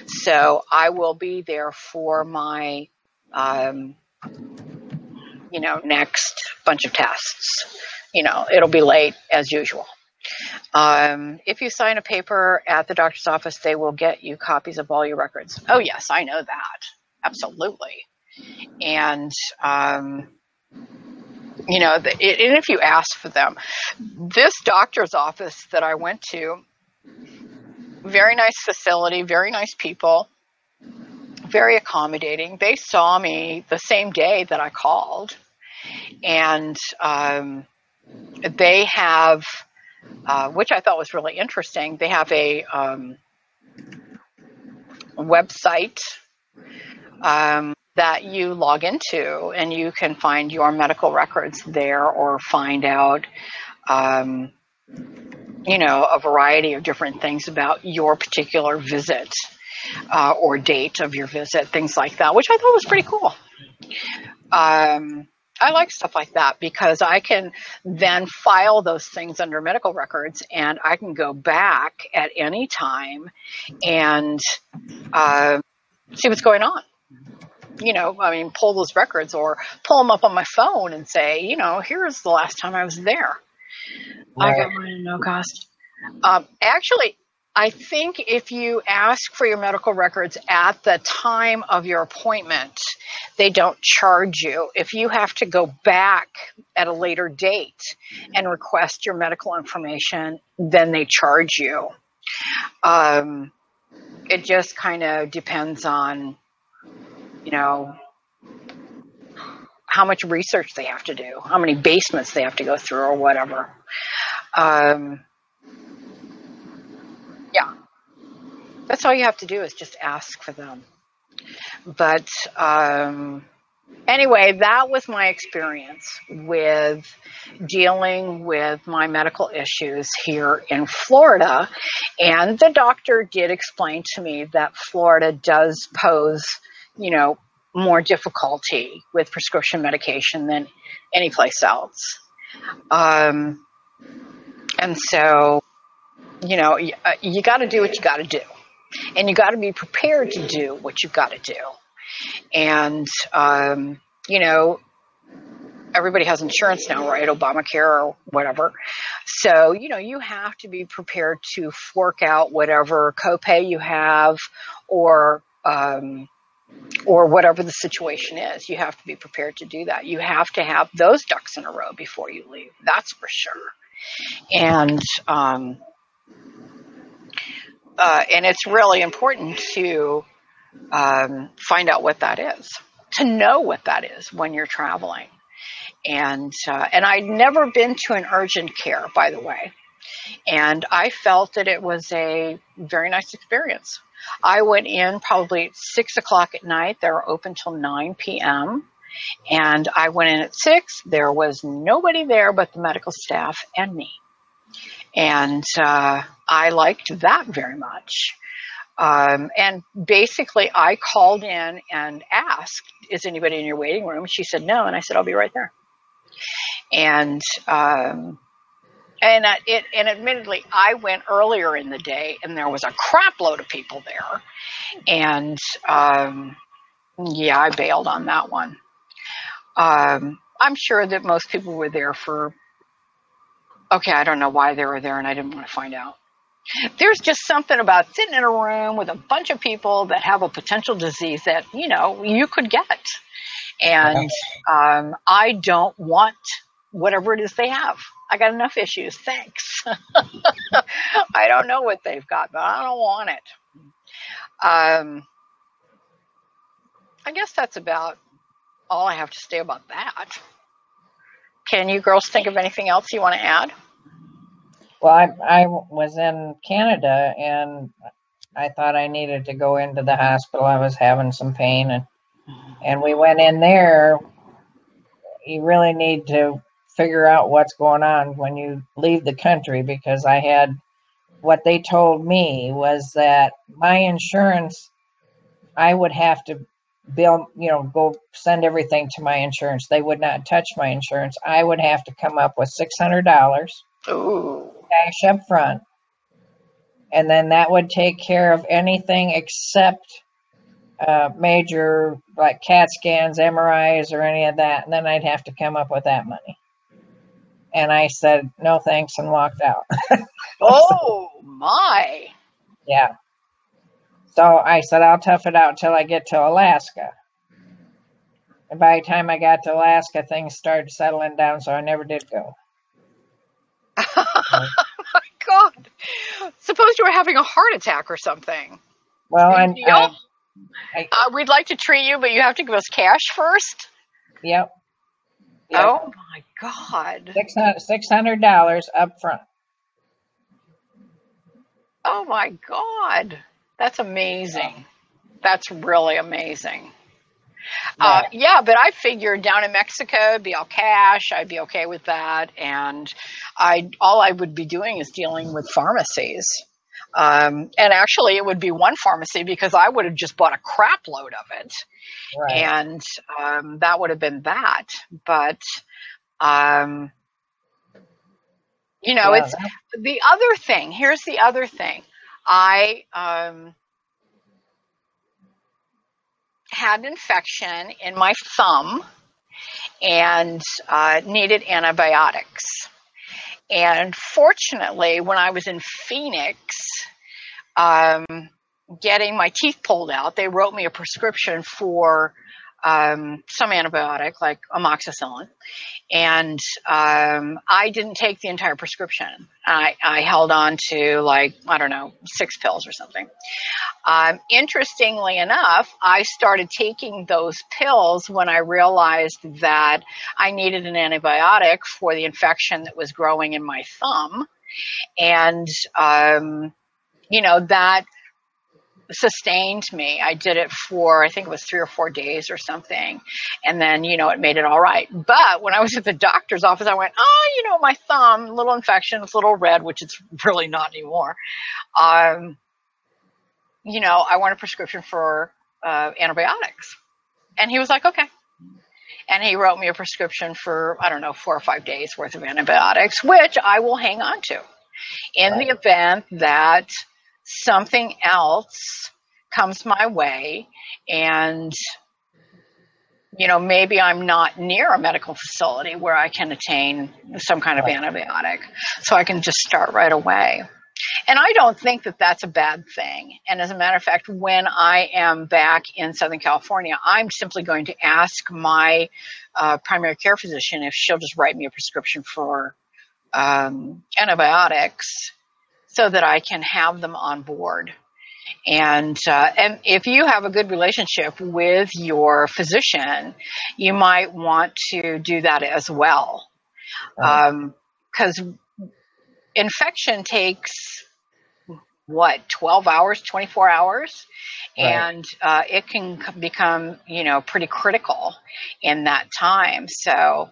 So I will be there for my, next bunch of tests. It'll be late as usual. If you sign a paper at the doctor's office, they will get you copies of all your records. Oh, yes, I know that. Absolutely. And, and if you ask for them, this doctor's office that I went to, very nice facility, very nice people, very accommodating. They saw me the same day that I called. And they have, which I thought was really interesting, they have a website that you log into, and you can find your medical records there or find out, a variety of different things about your particular visit or date of your visit, things like that, which I thought was pretty cool. I like stuff like that because I can then file those things under medical records, and I can go back at any time and see what's going on. Pull those records or pull them up on my phone and say, here's the last time I was there. Right. I got mine at no cost. Actually, I think if you ask for your medical records at the time of your appointment, they don't charge you. If you have to go back at a later date and request your medical information, then they charge you. It just kind of depends on, how much research they have to do, how many basements they have to go through or whatever. Yeah. That's all you have to do is just ask for them. But anyway, that was my experience with dealing with my medical issues here in Florida. And the doctor did explain to me that Florida does pose, more difficulty with prescription medication than any place else. And so, you got to do what you got to do. And you got to be prepared to do what you've got to do. And, everybody has insurance now, right? Obamacare or whatever. So, you have to be prepared to fork out whatever copay you have or whatever the situation is. You have to be prepared to do that. You have to have those ducks in a row before you leave. That's for sure. And, and it's really important to find out what that is, to know what that is when you're traveling. And I'd never been to an urgent care, by the way. And I felt that it was a very nice experience. I went in probably at 6 o'clock at night. They were open till 9 p.m. And I went in at 6. There was nobody there but the medical staff and me. And I liked that very much. And basically, I called in and asked, is anybody in your waiting room? And she said, no. And I said, I'll be right there. And admittedly, I went earlier in the day, and there was a crap load of people there. And yeah, I bailed on that one. I'm sure that most people were there for, okay, I don't know why they were there, and I didn't want to find out. There's just something about sitting in a room with a bunch of people that have a potential disease that, you know, you could get. And I don't want whatever it is they have. I got enough issues. Thanks. I don't know what they've got, but I don't want it. I guess that's about all I have to say about that. Can you girls think of anything else you want to add?
Well, I was in Canada, and I thought I needed to go into the hospital. I was having some pain, and we went in there. You really need to figure out what's going on when you leave the country, because I had, what they told me was that my insurance, I would have to bill, go send everything to my insurance. They would not touch my insurance. I would have to come up with $600
Ooh.
cash up front. And then that would take care of anything except major, like CAT scans, MRIs, or any of that. And then I'd have to come up with that money. And I said, no thanks, and walked out.
Oh, my.
Yeah. So I said, I'll tough it out till I get to Alaska. And by the time I got to Alaska, things started settling down, so I never did go.
Oh, my God. Suppose you were having a heart attack or something.
Well,
we'd like to treat you, but you have to give us cash first?
Yep.
Oh, my God.
$600 up front.
Oh, my God. That's amazing. That's really amazing. Yeah, but I figured down in Mexico, it'd be all cash. I'd be okay with that. And all I would be doing is dealing with pharmacies. And actually, it would be one pharmacy because I would have just bought a crap load of it.
Right.
And that would have been that. But, it's the other thing. Here's the other thing. I had an infection in my thumb and needed antibiotics. And fortunately, when I was in Phoenix, getting my teeth pulled out, they wrote me a prescription for some antibiotic, like amoxicillin. And I didn't take the entire prescription. I held on to 6 pills or something. Interestingly enough, I started taking those pills when I realized that I needed an antibiotic for the infection that was growing in my thumb. And, that sustained me. I did it for, I think it was 3 or 4 days or something. And then, it made it all right. But when I was at the doctor's office, I went, my thumb, little infection, it's a little red, which it's really not anymore. I want a prescription for antibiotics. And he was like, okay. And he wrote me a prescription for, 4 or 5 days worth of antibiotics, which I will hang on to in the event that something else comes my way and, maybe I'm not near a medical facility where I can attain some kind of antibiotic. So I can just start right away. And I don't think that that's a bad thing. And as a matter of fact, when I am back in Southern California, I'm simply going to ask my primary care physician if she'll just write me a prescription for antibiotics so that I can have them on board. And if you have a good relationship with your physician, you might want to do that as well. Because infection takes, 12 hours, 24 hours? Right. And it can become, pretty critical in that time. So,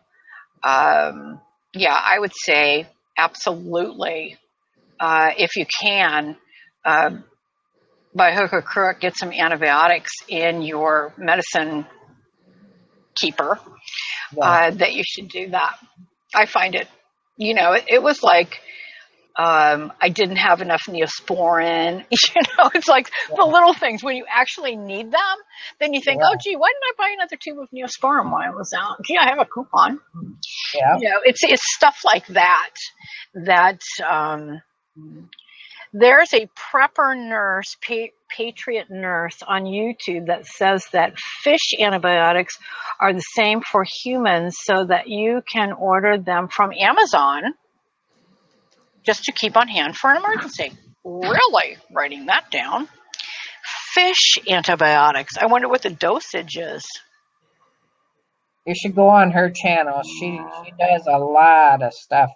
I would say absolutely, if you can, by hook or crook, get some antibiotics in your medicine keeper, that you should do that. I find it, it was like, I didn't have enough Neosporin. It's like the little things when you actually need them, then you think, oh, gee, why didn't I buy another tube of Neosporin while I was out? Gee, I have a coupon. Yeah. It's stuff like that, there's a prepper nurse, Patriot Nurse on YouTube that says that fish antibiotics are the same for humans, so that you can order them from Amazon just to keep on hand for an emergency. Really? Writing that down. Fish antibiotics. I wonder what the dosage is.
You should go on her channel. She does a lot of stuff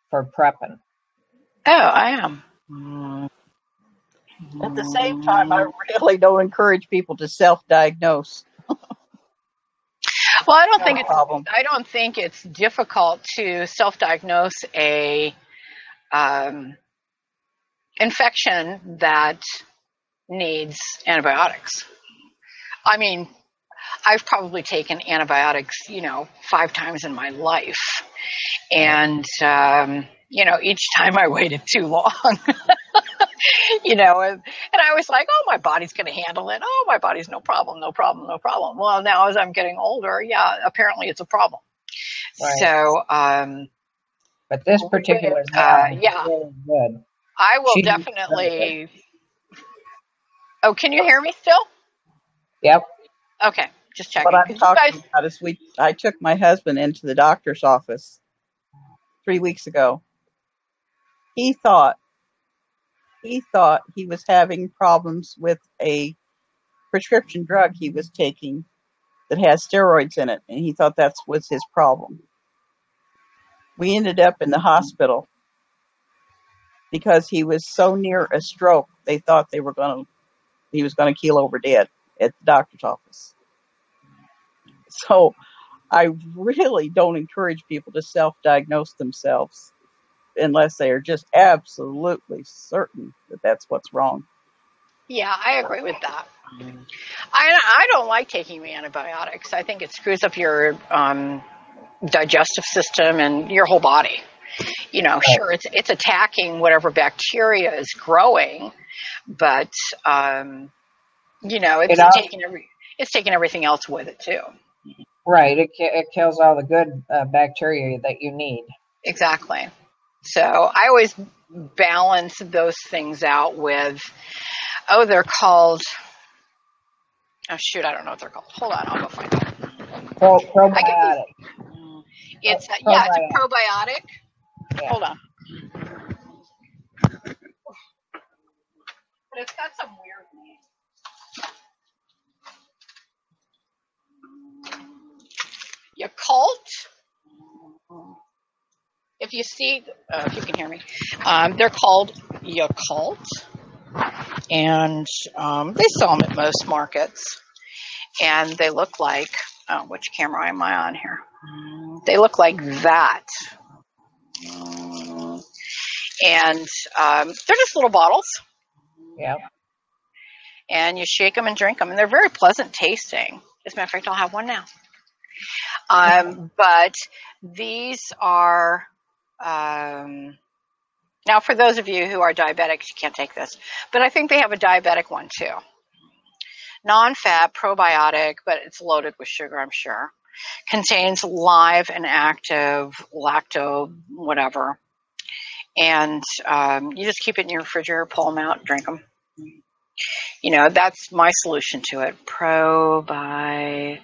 for prepping.
Oh, I am.
At the same time, I really don't encourage people to self-diagnose.
Well, I don't think it's difficult to self-diagnose a infection that needs antibiotics. I mean, I've probably taken antibiotics, 5 times in my life. And, each time I waited too long. And I was like, oh, my body's going to handle it. Oh, my body's no problem. Well, now as I'm getting older, apparently it's a problem. Right. So,
but this particular is really good.
I will definitely. Oh, can you hear me still?
Yep.
Okay, just checking.
What I'm talking about is I took my husband into the doctor's office 3 weeks ago. He thought he was having problems with a prescription drug he was taking that has steroids in it, and he thought that was his problem. We ended up in the hospital because he was so near a stroke. They thought he was going to keel over dead at the doctor's office. So I really don't encourage people to self-diagnose themselves unless they are just absolutely certain that that's what's wrong.
Yeah, I agree with that. I don't like taking the antibiotics. I think it screws up your digestive system and your whole body. Sure, it's attacking whatever bacteria is growing, but it's taking everything else with it too.
Right, it kills all the good bacteria that you need.
Exactly. So I always balance those things out with, they're called. Oh shoot, I don't know what they're called. Hold on, I'll go find out.
Probiotic.
It's a probiotic. Yeah. Hold on. But it's got some weird name. Yakult. If you can hear me, they're called Yakult, and they sell them at most markets. And they look like, which camera am I on here? They look like that. And they're just little bottles.
Yeah.
And you shake them and drink them, and they're very pleasant tasting. As a matter of fact, I'll have one now. But these are, now for those of you who are diabetics, you can't take this, but I think they have a diabetic one too. Non-fat probiotic, but it's loaded with sugar, I'm sure. Contains live and active lacto, whatever. And you just keep it in your refrigerator, pull them out, drink them. That's my solution to it. Probiotics,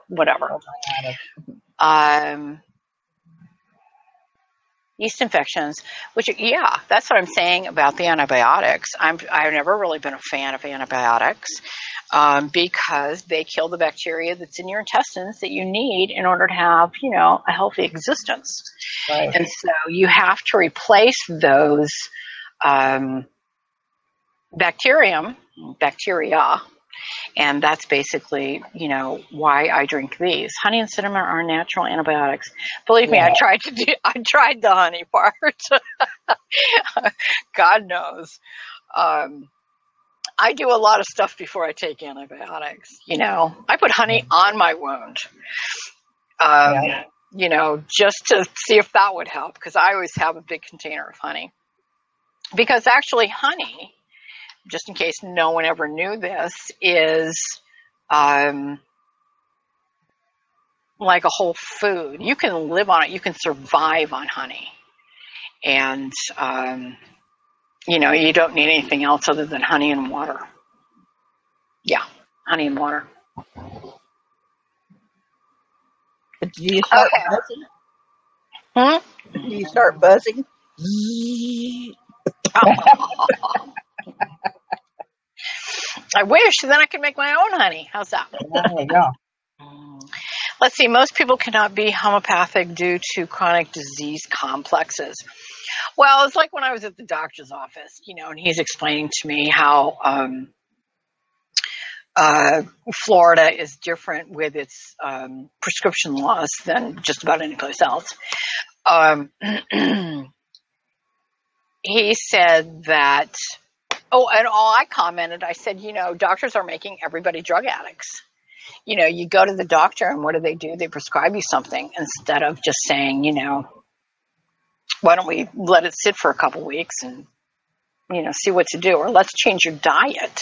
whatever. yeast infections, which, yeah, that's what I'm saying about the antibiotics. I've never really been a fan of antibiotics because they kill the bacteria that's in your intestines that you need in order to have, a healthy existence.
Right.
And so you have to replace those bacteria, and that's basically, why I drink these. Honey and cinnamon are natural antibiotics. Believe me, I tried the honey part. God knows. I do a lot of stuff before I take antibiotics. I put honey on my wound. Just to see if that would help, because I always have a big container of honey. Because actually honey, just in case no one ever knew this, is like a whole food. You can live on it. You can survive on honey. And, you don't need anything else other than honey and water. Yeah, honey and water.
But do you start buzzing? Do you start buzzing?
I wish, then I could make my own honey. How's that?
There you go.
Let's see. Most people cannot be homeopathic due to chronic disease complexes. Well, it's like when I was at the doctor's office, and he's explaining to me how Florida is different with its prescription laws than just about any place else. He said that, I commented, I said, doctors are making everybody drug addicts. You go to the doctor and what do? They prescribe you something instead of just saying, why don't we let it sit for a couple weeks and, see what to do, or let's change your diet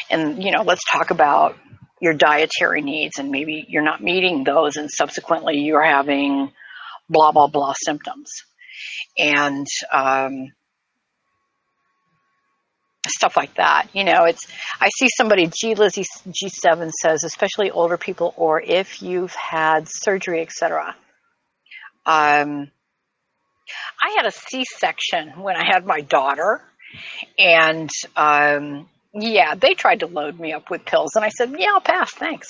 and, let's talk about your dietary needs and maybe you're not meeting those and subsequently you're having blah, blah, blah symptoms. And, stuff like that. I see somebody, Lizzie G7 says, especially older people, or if you've had surgery, etc. I had a C-section when I had my daughter, and they tried to load me up with pills, and I said, yeah, I'll pass, thanks.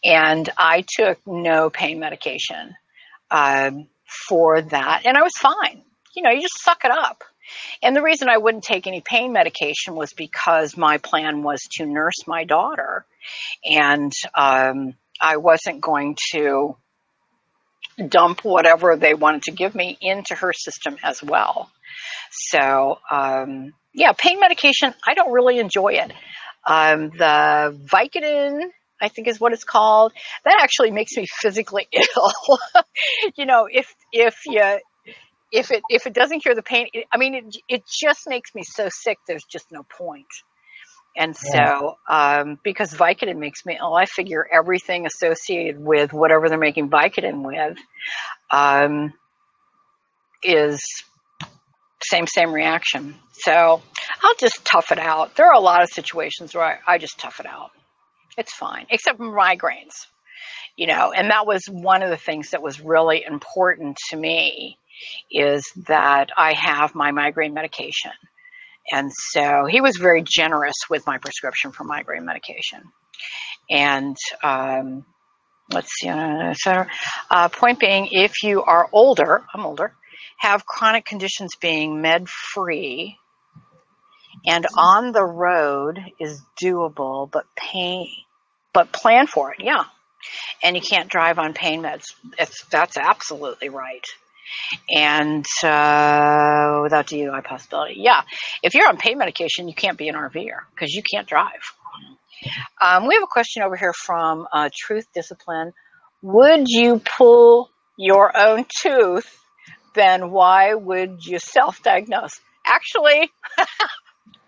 And I took no pain medication for that, and I was fine. You just suck it up. And the reason I wouldn't take any pain medication was because my plan was to nurse my daughter, and I wasn't going to dump whatever they wanted to give me into her system as well. So, pain medication, I don't really enjoy it. The Vicodin, I think is what it's called, that actually makes me physically ill. If it doesn't cure the pain, it just makes me so sick. There's just no point. And so, because Vicodin makes me ill, I figure everything associated with whatever they're making Vicodin with, is same reaction. So I'll just tough it out. There are a lot of situations where I just tough it out. It's fine, except for migraines, and that was one of the things that was really important to me, is that I have my migraine medication. And so he was very generous with my prescription for migraine medication. And let's see. Point being, if you are older, I'm older, have chronic conditions, being med-free and on the road is doable, but plan for it. Yeah. And you can't drive on pain meds. That's absolutely right. And without DUI possibility. Yeah. If you're on pain medication, you can't be an RVer because you can't drive. We have a question over here from Truth Discipline. Would you pull your own tooth? Then why would you self-diagnose? Actually,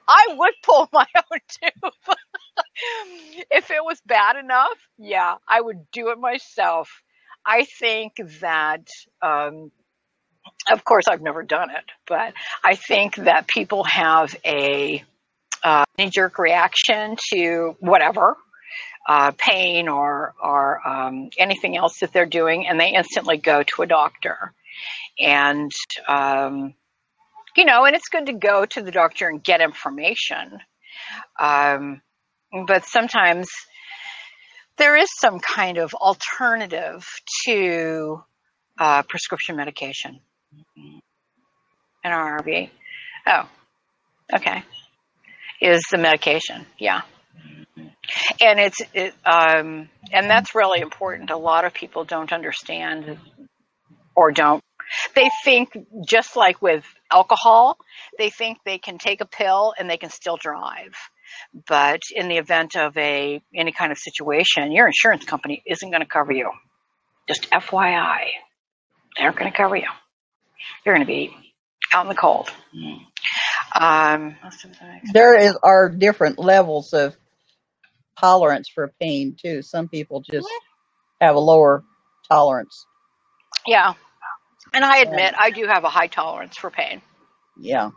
I would pull my own tooth. If it was bad enough, yeah, I would do it myself. I think that, of course, I've never done it, but I think that people have a knee-jerk reaction to whatever, pain or anything else that they're doing, and they instantly go to a doctor. And, you know, and it's good to go to the doctor and get information. But sometimes there is some kind of alternative to prescription medication in our RV. Oh, okay. Is the medication. Yeah. And and that's really important. A lot of people don't understand or don't. They think, just like with alcohol, they think they can take a pill and they can still drive. But in the event of any kind of situation, your insurance company isn't going to cover you. Just FYI, they aren't going to cover you. You're going to be out in the cold.
There are different levels of tolerance for pain too. Some people just have a lower tolerance.
Yeah. And I admit, I do have a high tolerance for pain.
Yeah.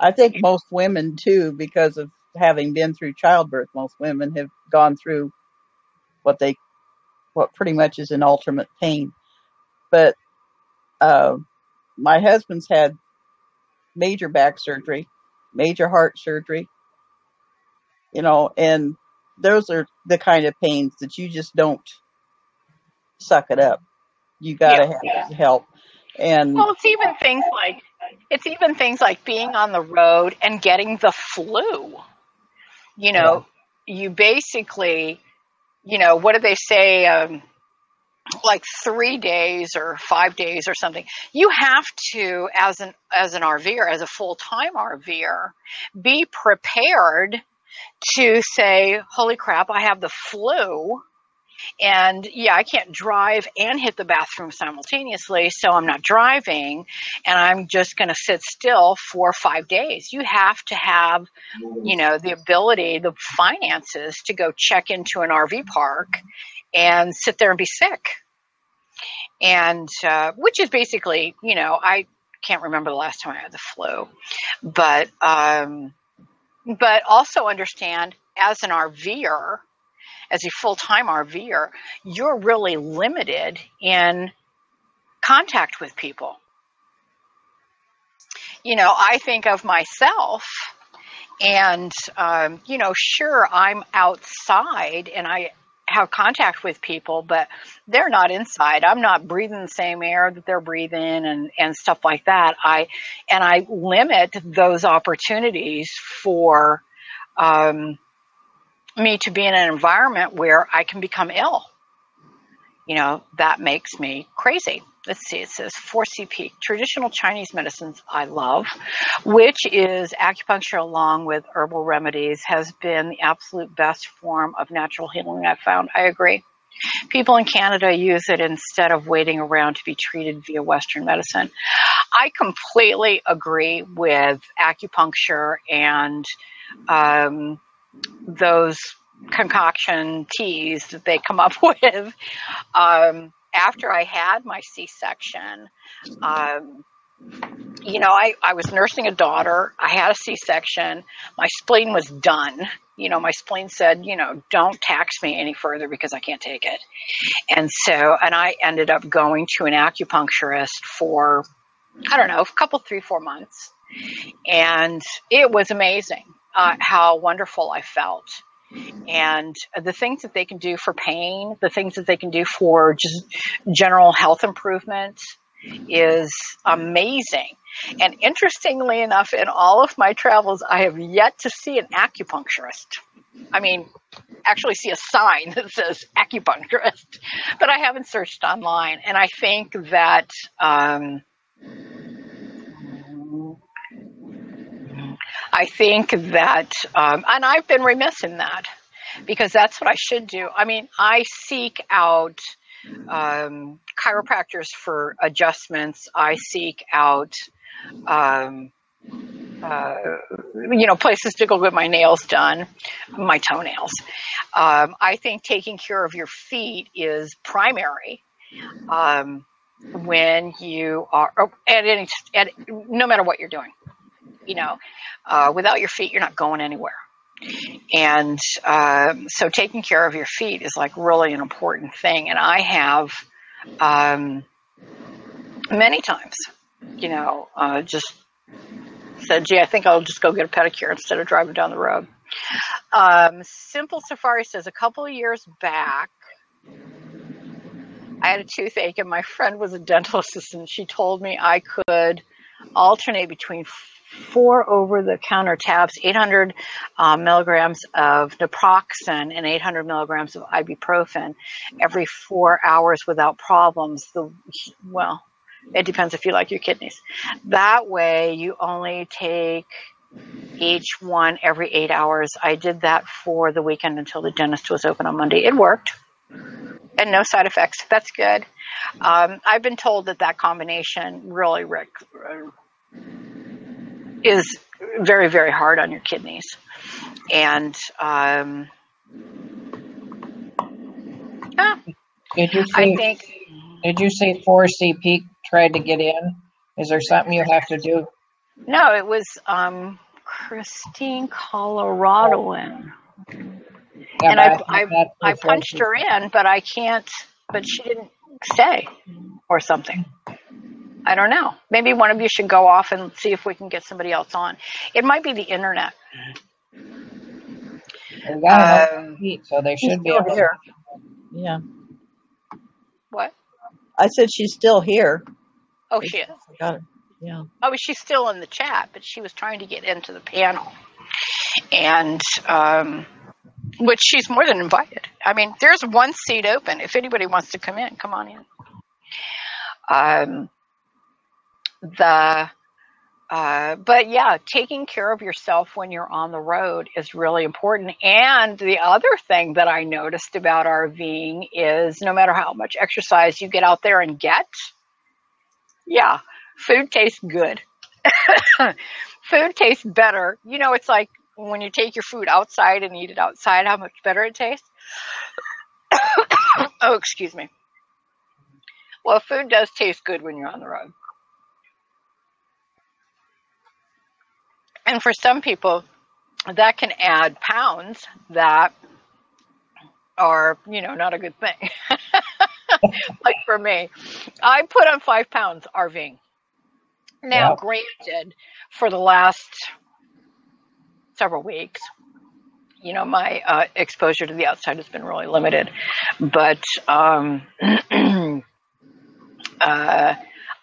I think most women too, because of having been through childbirth, most women have gone through what pretty much is an ultimate pain. But my husband's had major back surgery, major heart surgery, you know, and those are the kind of pains that you just don't suck it up. You gotta have help. And
well, it's even things like being on the road and getting the flu. You know, you basically, you know, what do they say? Like 3 days or 5 days or something. You have to, as an RVer, as a full-time RVer, be prepared to say, holy crap, I have the flu. And yeah, I can't drive and hit the bathroom simultaneously, so I'm not driving, and I'm just going to sit still for 5 days. You have to have, you know, the ability, the finances to go check into an RV park and sit there and be sick. And which is basically, you know, I can't remember the last time I had the flu, but also understand, as an RVer, as a full-time RVer, you're really limited in contact with people. You know, I think of myself and, you know, sure, I'm outside and I have contact with people, but they're not inside. I'm not breathing the same air that they're breathing and stuff like that. I limit those opportunities for, me to be in an environment where I can become ill. You know, that makes me crazy. Let's see, it says 4CP, traditional Chinese medicines I love, which is acupuncture along with herbal remedies, has been the absolute best form of natural healing I've found. I agree. People in Canada use it instead of waiting around to be treated via Western medicine. I completely agree with acupuncture and those concoction teas that they come up with. After I had my C-section, you know, I was nursing a daughter. I had a C-section. My spleen was done. You know, my spleen said, you know, don't tax me any further because I can't take it. And so, and I ended up going to an acupuncturist for, I don't know, a couple, 3-4 months. And it was amazing how wonderful I felt. And the things that they can do for pain, the things that they can do for just general health improvement is amazing. And interestingly enough, in all of my travels, I have yet to see an acupuncturist. I mean, actually see a sign that says acupuncturist, but I haven't searched online. And I think that, and I've been remiss in that, because that's what I should do. I mean, I seek out chiropractors for adjustments. I seek out, you know, places to go get my nails done, my toenails. I think taking care of your feet is primary. When you are no matter what you're doing, you know, without your feet, you're not going anywhere. And so taking care of your feet is like really an important thing. And I have many times. Just said, gee, I think I'll just go get a pedicure instead of driving down the road. Simple Safari says, a couple of years back, I had a toothache, and my friend was a dental assistant. She told me I could alternate between 4 over-the-counter tabs, 800 milligrams of naproxen and 800 milligrams of ibuprofen every 4 hours without problems. Well, it depends if you like your kidneys. That way, you only take each one every 8 hours. I did that for the weekend until the dentist was open on Monday. It worked. And no side effects. That's good. I've been told that combination really, Rick, is very, very hard on your kidneys. And
Did you say 4CP tried to get in? Is there something you have to do?
No, it was Christine Coloradoan.
Yeah,
and I punched her in, but she didn't stay or something. I don't know. Maybe one of you should go off and see if we can get somebody else on. It might be the internet.
They got feet, so they should be able
here. Yeah.
What?
I said she's still here.
Oh, she is.
Got it. Yeah.
Oh, she's still in the chat, but she was trying to get into the panel. And which she's more than invited. I mean, there's one seat open. If anybody wants to come in, come on in. But yeah, taking care of yourself when you're on the road is really important. And the other thing that I noticed about RVing is no matter how much exercise you get out there and get, yeah, food tastes good. Food tastes better. It's like when you take your food outside and eat it outside, how much better it tastes. Oh, excuse me. Well, food does taste good when you're on the road. And for some people, that can add pounds that are, not a good thing. Like for me, I put on 5 pounds RVing. Now, Granted, for the last several weeks, my exposure to the outside has been really limited. But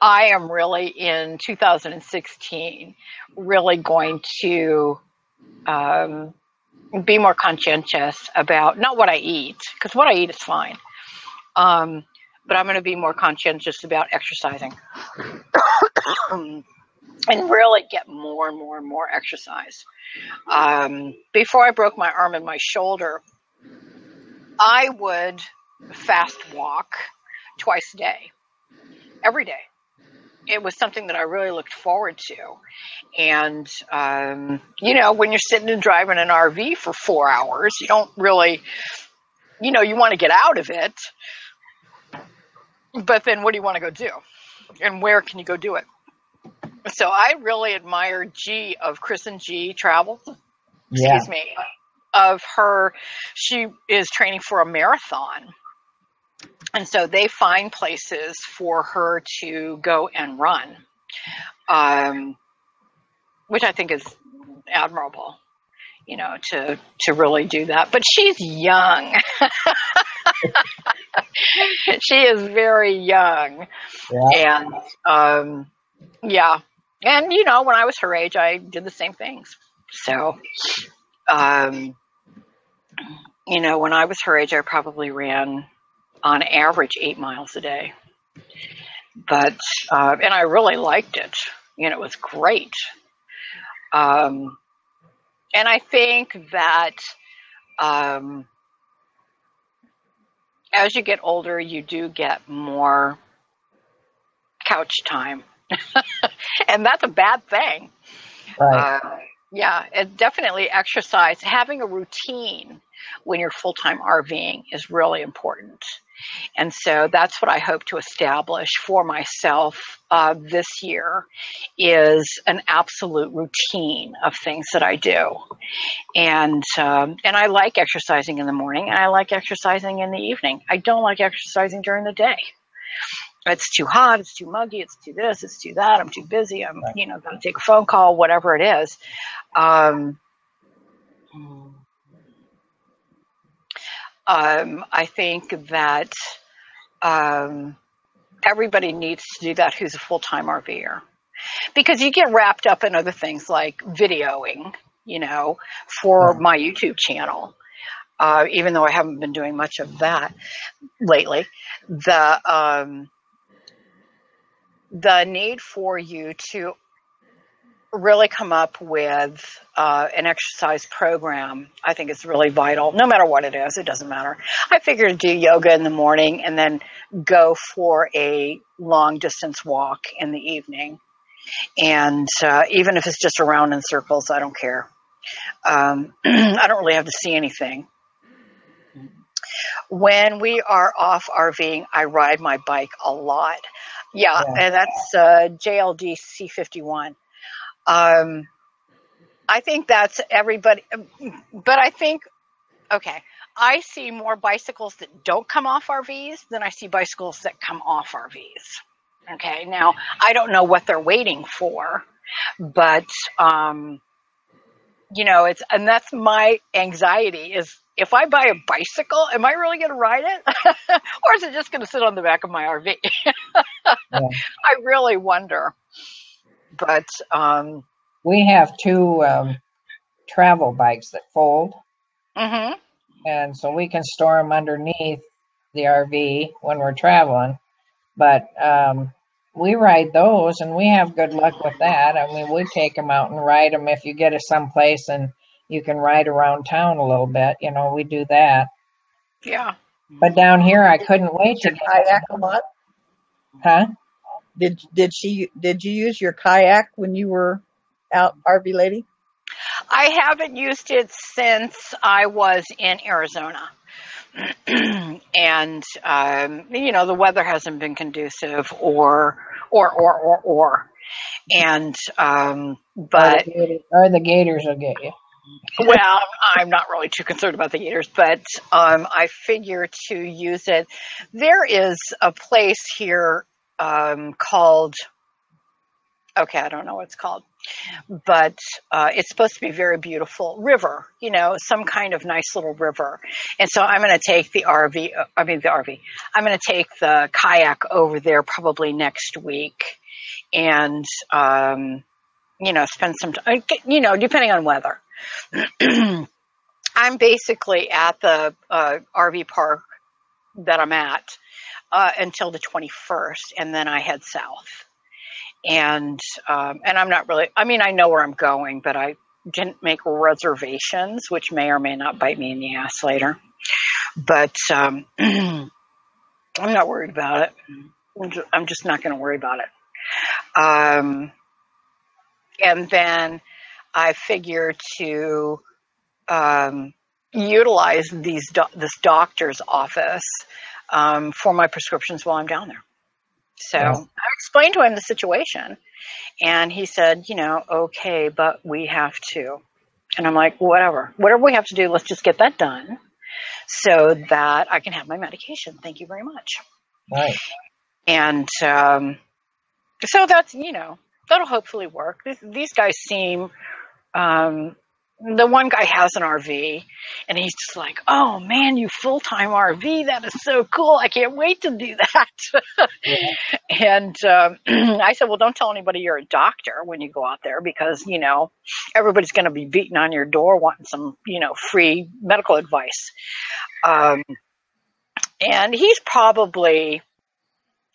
I am really in 2016 really going to be more conscientious about not what I eat, because what I eat is fine. But I'm going to be more conscientious about exercising and really get more and more and more exercise. Before I broke my arm and my shoulder, I would fast walk twice a day, every day. It was something that I really looked forward to. And, when you're sitting and driving an RV for 4 hours, you don't really, you want to get out of it. But then what do you want to go do? And where can you go do it? So I really admire G of Chris and G Travel.
Yeah.
Excuse me. Of her, she is training for a marathon. And so they find places for her to go and run, which I think is admirable, to really do that. But she's young. She is very young. Yeah. And, yeah. And, when I was her age, I did the same things. So, when I was her age, I probably ran on average 8 miles a day. But, and I really liked it. It was great. And I think that, as you get older, you do get more couch time. And that's a bad thing.
Right.
Yeah, and definitely exercise. Having a routine when you're full-time RVing is really important. And so that's what I hope to establish for myself this year is an absolute routine of things that I do. And I like exercising in the morning, and I like exercising in the evening. I don't like exercising during the day. It's too hot, it's too muggy, it's too this, it's too that, I'm too busy, I'm, going to take a phone call, whatever it is. I think that everybody needs to do that who's a full-time RVer, because you get wrapped up in other things like videoing, for my YouTube channel. Even though I haven't been doing much of that lately, the need for you to really come up with an exercise program, I think is really vital. No matter what it is, it doesn't matter. I figure to do yoga in the morning and then go for a long distance walk in the evening. And even if it's just around in circles, I don't care. I don't really have to see anything. When we are off RVing, I ride my bike a lot. Yeah. And that's JLD C51. I think that's everybody, but I think, okay, I see more bicycles that don't come off RVs than I see bicycles that come off RVs. Okay, now I don't know what they're waiting for, but and that's my anxiety is, if I buy a bicycle, am I really going to ride it? Or is it just going to sit on the back of my RV? I really wonder. But
we have two travel bikes that fold. Mm-hmm. And so we can store them underneath the RV when we're traveling. But we ride those, and we have good luck with that. I mean, we take them out and ride them. If you get us someplace and you can ride around town a little bit, we do that.
Yeah.
But down here, I couldn't wait to
kayak a lot.
Huh?
Did you use your kayak when you were out, RV lady?
I haven't used it since I was in Arizona. And the weather hasn't been conducive or and but
or the gators will get you.
Well, I'm not really too concerned about the gators, but I figure to use it. There is a place here called, okay, I don't know what it's called, but it's supposed to be very beautiful river, some kind of nice little river. And so I'm going to take the RV. I'm going to take the kayak over there probably next week and, spend some time, depending on weather. I'm basically at the RV park that I'm at until the 21st, and then I head south. And I'm not really, I know where I'm going, but I didn't make reservations, which may or may not bite me in the ass later. But I'm not worried about it. I'm just not going to worry about it. And then I figure to utilize this doctor's office for my prescriptions while I'm down there. So I explained to him the situation, and he said, okay, but we have to. And I'm like, whatever we have to do, let's just get that done so that I can have my medication. Thank you very much.
Right.
And so that's, that'll hopefully work. These guys seem, the one guy has an RV, and he's just like, oh man, you full-time RV, that is so cool. I can't wait to do that. And I said, well, don't tell anybody you're a doctor when you go out there, because, everybody's going to be beating on your door wanting some, free medical advice. And he's probably,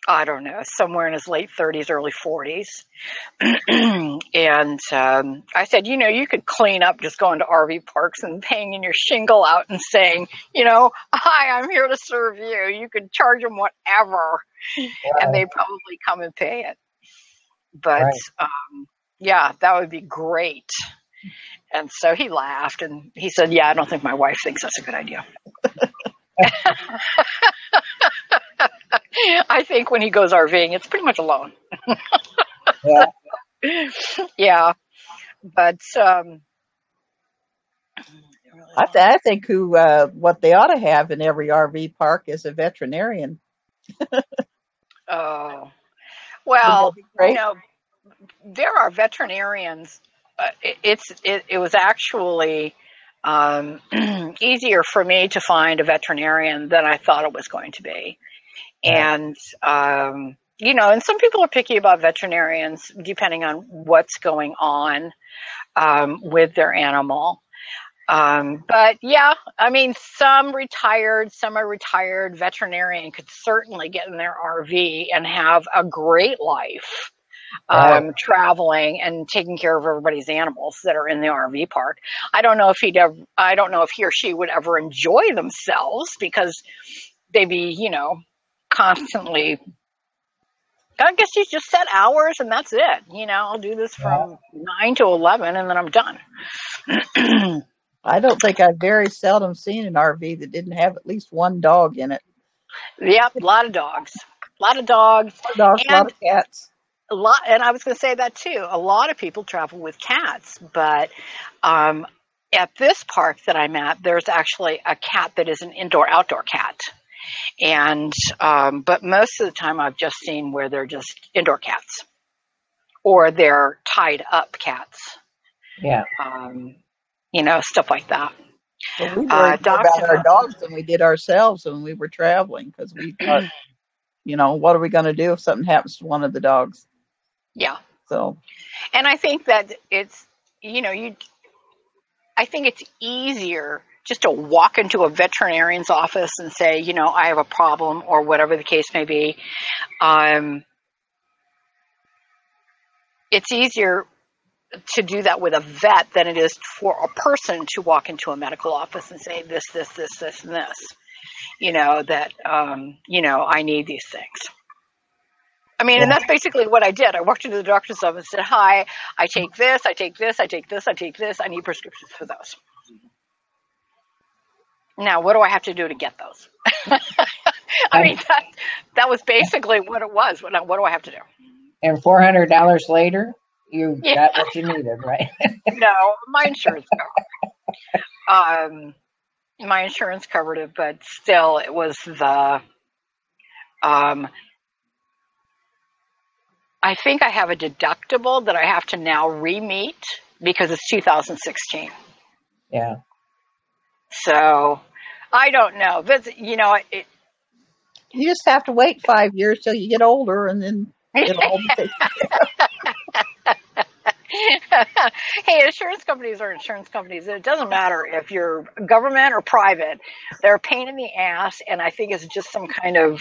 I don't know, somewhere in his late 30s, early 40s. And I said, you could clean up just going to RV parks and hanging your shingle out and saying, hi, I'm here to serve you. You could charge them whatever, and they'd probably come and pay it. But, yeah, that would be great. And so he laughed, and he said, yeah, I don't think my wife thinks that's a good idea. I think when he goes RVing, it's pretty much alone. Yeah. But
I think what they ought to have in every RV park is a veterinarian.
Oh,
Would that
well,
be
you
great?
know, there are veterinarians. It was actually easier for me to find a veterinarian than I thought it was going to be.
Right.
And, and some people are picky about veterinarians depending on what's going on with their animal. But yeah, I mean, some semi-retired veterinarian could certainly get in their RV and have a great life,
Right.
traveling and taking care of everybody's animals that are in the RV park. I don't know if he or she would ever enjoy themselves because they'd be, constantly. I guess you just set hours and that's it. I'll do this
Yeah.
from 9 to 11 and then I'm done.
I don't think I've very seldom seen an RV that didn't have at least one dog in it.
Yep, a lot of dogs. A lot of dogs.
A lot of dogs, a lot
And
of cats.
and I was going to say that too. A lot of people travel with cats, but at this park that I'm at, there's actually a cat that is an indoor-outdoor cat. And but most of the time I've just seen where they're just indoor cats or they're tied up cats.
Yeah.
Stuff like that.
But we worried more
Dogs
about
and
our
puppies.
dogs than we did ourselves when we were traveling because we thought, what are we going to do if something happens to one of the dogs?
Yeah.
So,
And I think that I think it's easier just to walk into a veterinarian's office and say, I have a problem or whatever the case may be. It's easier to do that with a vet than it is for a person to walk into a medical office and say this, and this, that, I need these things. I mean, and that's basically what I did. I walked into the doctor's office and said, hi, I take this, I take this, I take this, I take this. I need prescriptions for those. Now, what do I have to do to get those? I mean, that was basically what it was. What do I have to do?
And $400 later, you
Yeah.
got what you needed, right?
No, my insurance covered. My insurance covered it, but still, it was the. I think I have a deductible that I have to now re-meet because it's 2016.
Yeah.
So I don't know. But,
you just have to wait 5 years till you get older and then it'll all be taken care of.
Hey, insurance companies are insurance companies. It doesn't matter if you're government or private. They're a pain in the ass, and I think it's just some kind of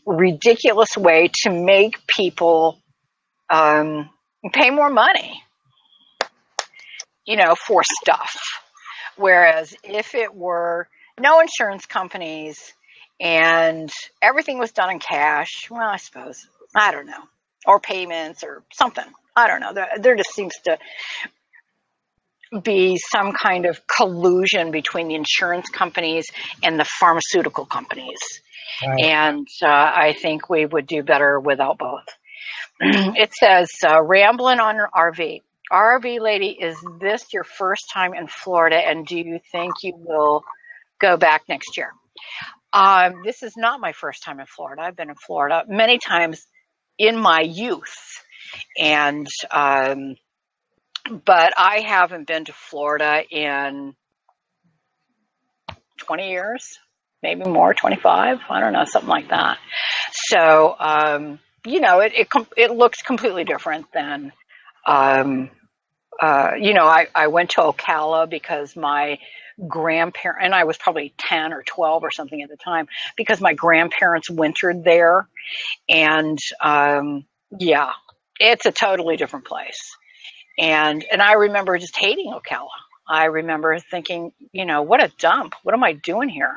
ridiculous way to make people pay more money, for stuff. Whereas if it were no insurance companies and everything was done in cash, well, I suppose, I don't know, or payments or something. I don't know. There just seems to be some kind of collusion between the insurance companies and the pharmaceutical companies.
Right.
And I think we would do better without both. It says, rambling on your RV. RV lady, is this your first time in Florida, and do you think you will go back next year? This is not my first time in Florida. I've been in Florida many times in my youth, and but I haven't been to Florida in 20 years, maybe more, 25. I don't know, something like that. So, it looks completely different than, I went to Ocala because my grandparent, and I was probably 10 or 12 or something at the time, because my grandparents wintered there. And, it's a totally different place. And I remember just hating Ocala. I remember thinking, what a dump. What am I doing here?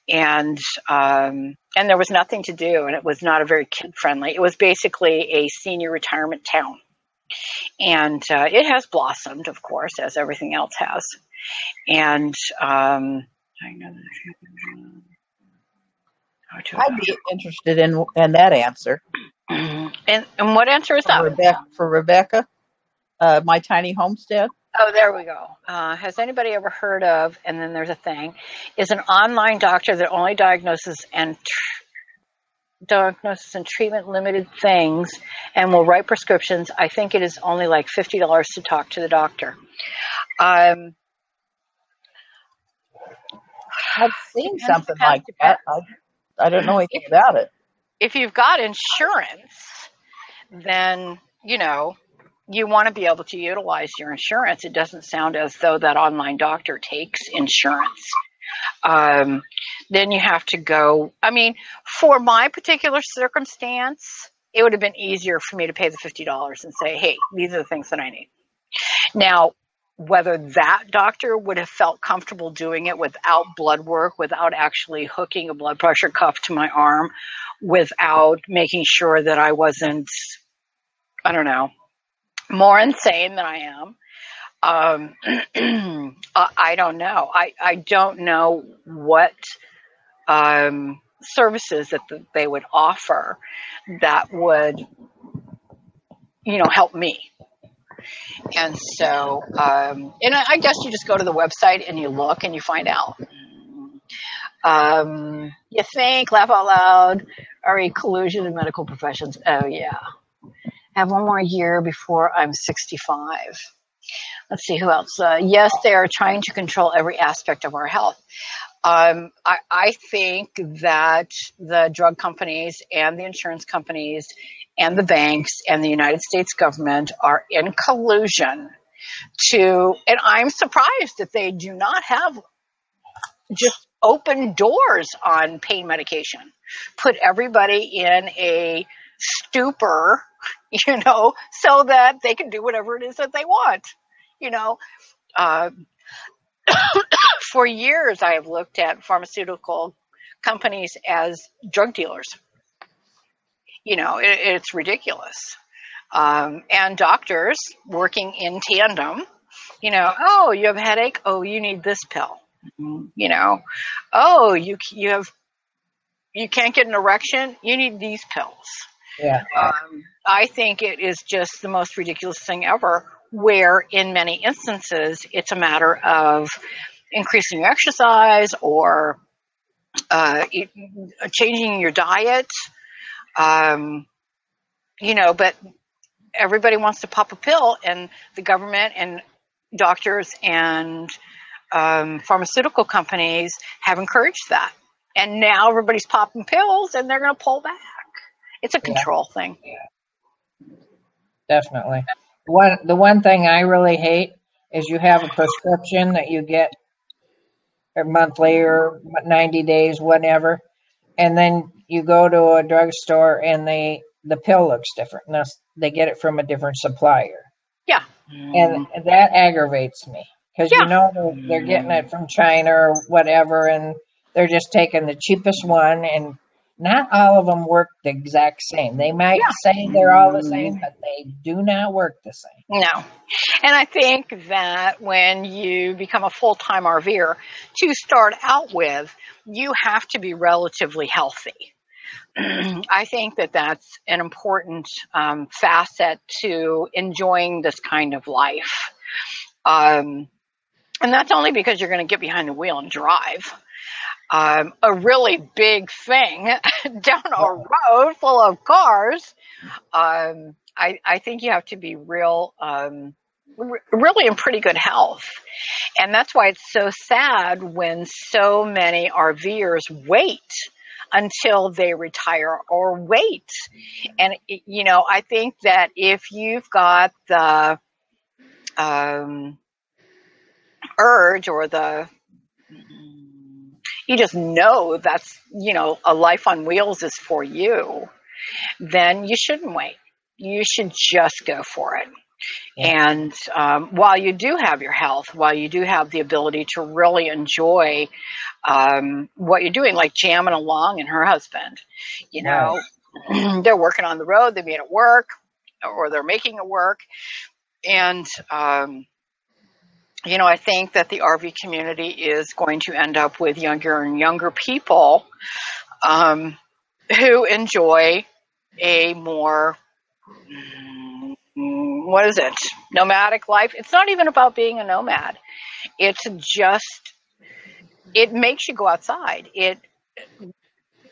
And there was nothing to do, and it was not a very kid friendly. It was basically a senior retirement town. And it has blossomed, of course, as everything else has. And
I'd be interested in that answer.
And what answer is that?
For Rebecca, My Tiny Homestead.
Oh, there we go. Has anybody ever heard of, and then there's a thing, is an online doctor that only diagnoses and diagnosis and treatment limited things and will write prescriptions. I think it is only like $50 to talk to the doctor.
I've seen something like that. I don't know anything about it.
If you've got insurance, then, you want to be able to utilize your insurance. It doesn't sound as though that online doctor takes insurance. Then you have to go. I mean, for my particular circumstance, it would have been easier for me to pay the $50 and say, hey, these are the things that I need. Now, whether that doctor would have felt comfortable doing it without blood work, without actually hooking a blood pressure cuff to my arm, without making sure that I wasn't, I don't know, more insane than I am. I don't know. I don't know what services that they would offer that would, help me. And so, and I guess you just go to the website and you look and you find out. You think, laugh out loud, RE collusion in medical professions. Oh, yeah. I have one more year before I'm 65. Let's see who else. Yes, they are trying to control every aspect of our health. I think that the drug companies and the insurance companies and the banks and the United States government are in collusion and I'm surprised that they do not have just open doors on pain medication. Put everybody in a stupor, so that they can do whatever it is that they want. For years, I have looked at pharmaceutical companies as drug dealers. It's ridiculous. And doctors working in tandem, oh, you have a headache? Oh, you need this pill. Oh, you can't get an erection? You need these pills.
Yeah.
I think it is just the most ridiculous thing ever, where in many instances, it's a matter of increasing your exercise or changing your diet. But everybody wants to pop a pill, and the government and doctors and pharmaceutical companies have encouraged that. And now everybody's popping pills, and they're going to pull back. It's a control thing.
Definitely. The one thing I really hate is you have a prescription that you get monthly or 90 days, whatever, and then you go to a drugstore and the pill looks different. Now, they get it from a different supplier.
Yeah.
And that aggravates me because they're getting it from China or whatever, and they're just taking the cheapest one, and not all of them work the exact same. They might say they're all the same, but they do not work the same.
No. And I think that when you become a full-time RVer, to start out with, you have to be relatively healthy. I think that that's an important facet to enjoying this kind of life. And that's only because you're going to get behind the wheel and drive. A really big thing down a road full of cars. I think you have to be really in pretty good health. And that's why it's so sad when so many RVers wait until they retire or wait. And, I think that if you've got the urge or you just know that's, a life on wheels is for you, then you shouldn't wait. You should just go for it. Yeah. And while you do have your health, while you do have the ability to really enjoy what you're doing, like jamming along and her husband, they're working on the road, they made it work, or they're making it work. And, I think that the RV community is going to end up with younger and younger people who enjoy a more, nomadic life. It's not even about being a nomad. It's just, it makes you go outside.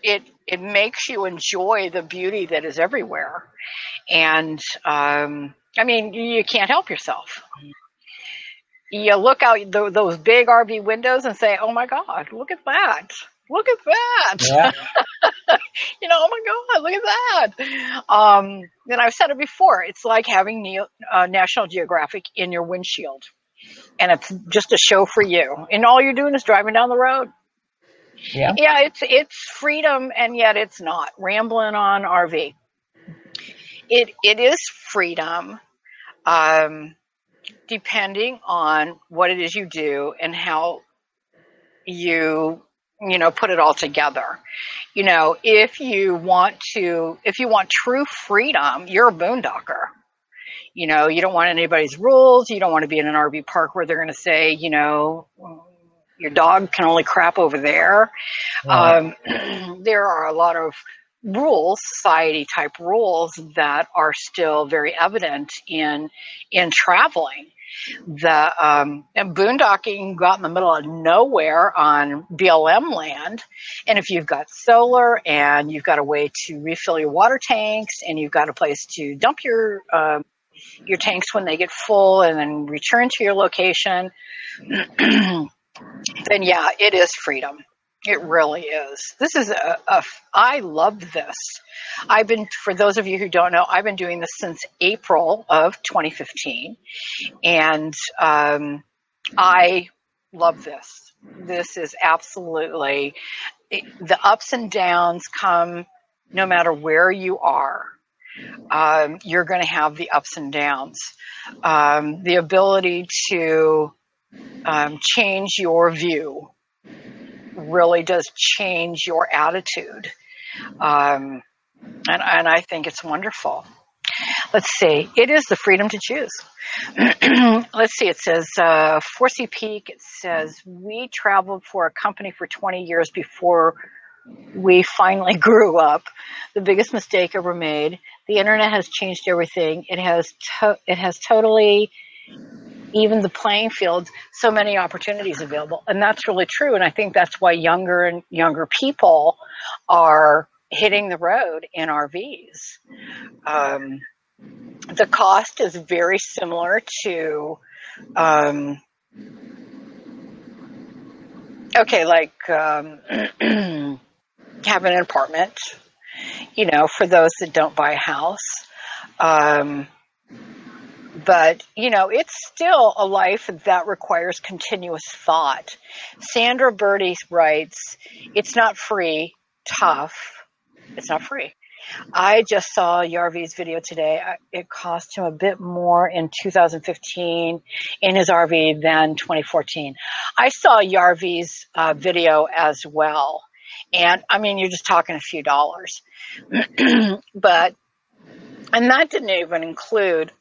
it makes you enjoy the beauty that is everywhere. And I mean, you can't help yourself. You look out those big RV windows and say, "Oh my God, look at that! Look at that!"
Yeah.
Oh my God, look at that! And I've said it before. It's like having National Geographic in your windshield, and it's just a show for you. And all you're doing is driving down the road.
Yeah.
Yeah, it's freedom, and yet it's not. Rambling on RV. It is freedom. Depending on what it is you do and how you put it all together. If you want true freedom, you're a boondocker. You don't want anybody's rules. You don't want to be in an RV park where they're going to say, your dog can only crap over there.
Right.
There are a lot of rules, society type rules, that are still very evident in traveling. And boondocking got in the middle of nowhere on BLM land. And if you've got solar and you've got a way to refill your water tanks and you've got a place to dump your tanks when they get full and then return to your location, then yeah, it is freedom. It really is. This is I love this. For those of you who don't know, I've been doing this since April of 2015. And I love this. This is absolutely, the ups and downs come no matter where you are. You're going to have the ups and downs. The ability to change your view really does change your attitude. And I think it's wonderful. Let's see. It is the freedom to choose. Let's see. It says, Forsey Peak, it says, we traveled for a company for 20 years before we finally grew up. The biggest mistake ever made. The internet has changed everything. It has totally even the playing field, so many opportunities available. And that's really true. And I think that's why younger and younger people are hitting the road in RVs. The cost is very similar to, having an apartment, for those that don't buy a house. But, it's still a life that requires continuous thought. Sandra Birdie writes, it's not free, tough. It's not free. I just saw Yarvi's video today. It cost him a bit more in 2015 in his RV than 2014. I saw Yarvi's video as well. And, you're just talking a few dollars. And that didn't even include...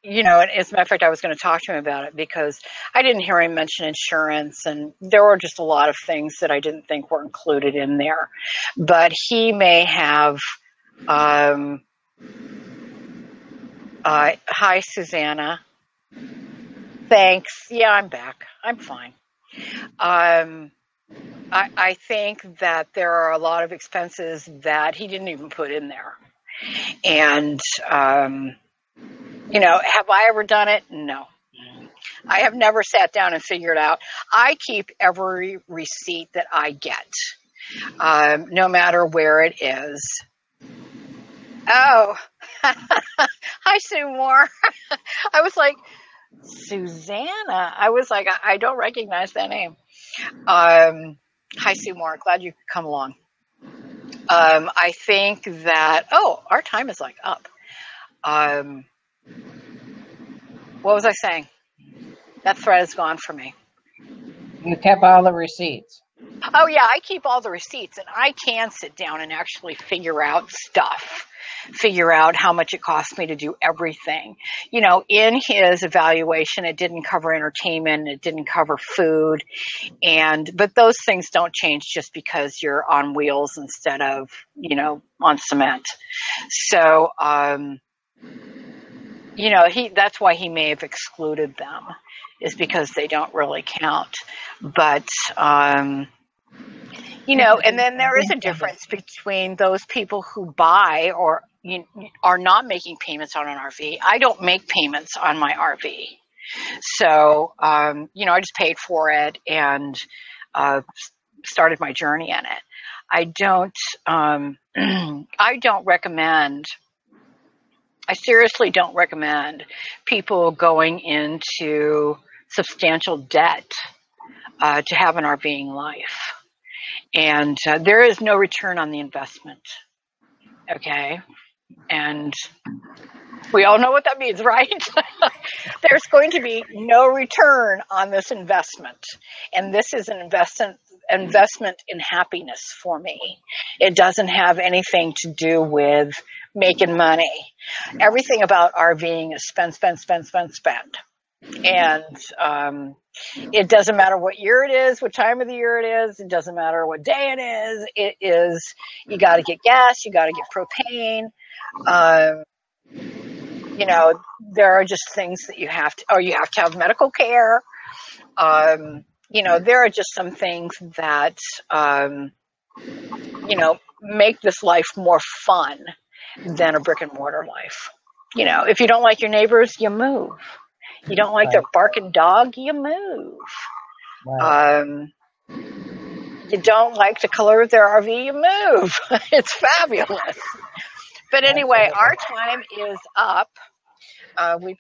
as a matter of fact, I was going to talk to him about it because I didn't hear him mention insurance, and there were just a lot of things that I didn't think were included in there. But he may have, hi, Susanna. Thanks. Yeah, I'm back. I'm fine. I think that there are a lot of expenses that he didn't even put in there. And, have I ever done it? No. I have never sat down and figured out. I keep every receipt that I get, no matter where it is. Oh, hi, Sue Moore. I was like, Susanna. I was like, I don't recognize that name. Hi, Sue Moore. Glad you could come along. I think that, our time is up. What was I saying? That thread is gone for me.
You kept all the receipts.
Oh, yeah, I keep all the receipts, and I can sit down and actually figure out stuff, figure out how much it costs me to do everything. In his evaluation, it didn't cover entertainment, it didn't cover food, but those things don't change just because you're on wheels instead of, on cement. So, that's why he may have excluded them, is because they don't really count. But, And then there is a difference between those people who buy or are not making payments on an RV. I don't make payments on my RV. So, I just paid for it and started my journey in it. I seriously don't recommend people going into substantial debt to have an RVing life. And there is no return on the investment. Okay. And we all know what that means, right? There's going to be no return on this investment. And this is an investment in happiness for me. It doesn't have anything to do with making money. Everything about RVing is spend. And it doesn't matter what year it is, what time of the year it is. It doesn't matter what day it is. It is, you got to get gas, you got to get propane. There are just things that you have to have medical care. There are just some things that, make this life more fun than a brick and mortar life. If you don't like your neighbors, you move. You don't like their barking dog, you move. Right. You don't like the color of their RV, you move. It's fabulous. But anyway, our time is up. We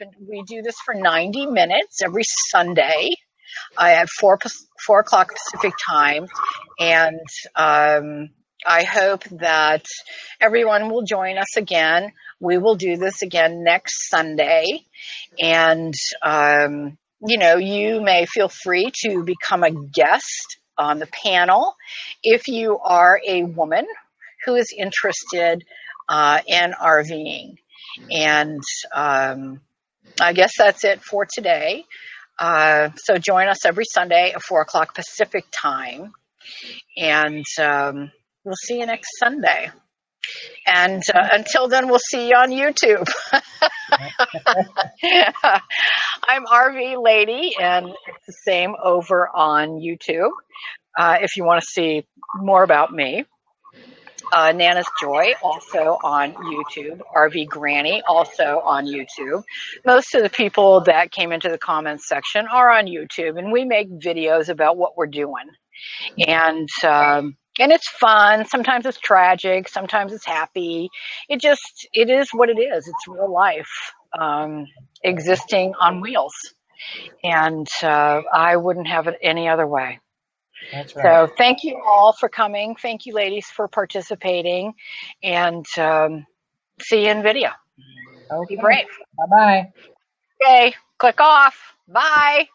do this for 90 minutes every Sunday at 4 o'clock Pacific time. And I hope that everyone will join us again. We will do this again next Sunday. And, you may feel free to become a guest on the panel if you are a woman who is interested in RVing. And I guess that's it for today. So join us every Sunday at 4 o'clock Pacific time. And we'll see you next Sunday. And until then, we'll see you on YouTube. I'm RV Lady, and it's the same over on YouTube if you want to see more about me. Nana's Joy, also on YouTube. RV Granny, also on YouTube. Most of the people that came into the comments section are on YouTube, and we make videos about what we're doing. And it's fun. Sometimes it's tragic. Sometimes it's happy. It is what it is. It's real life existing on wheels. And I wouldn't have it any other way.
That's right.
So thank you all for coming. Thank you, ladies, for participating. And see you in video.
Okay.
Be brave.
Bye-bye.
Okay. Click off. Bye.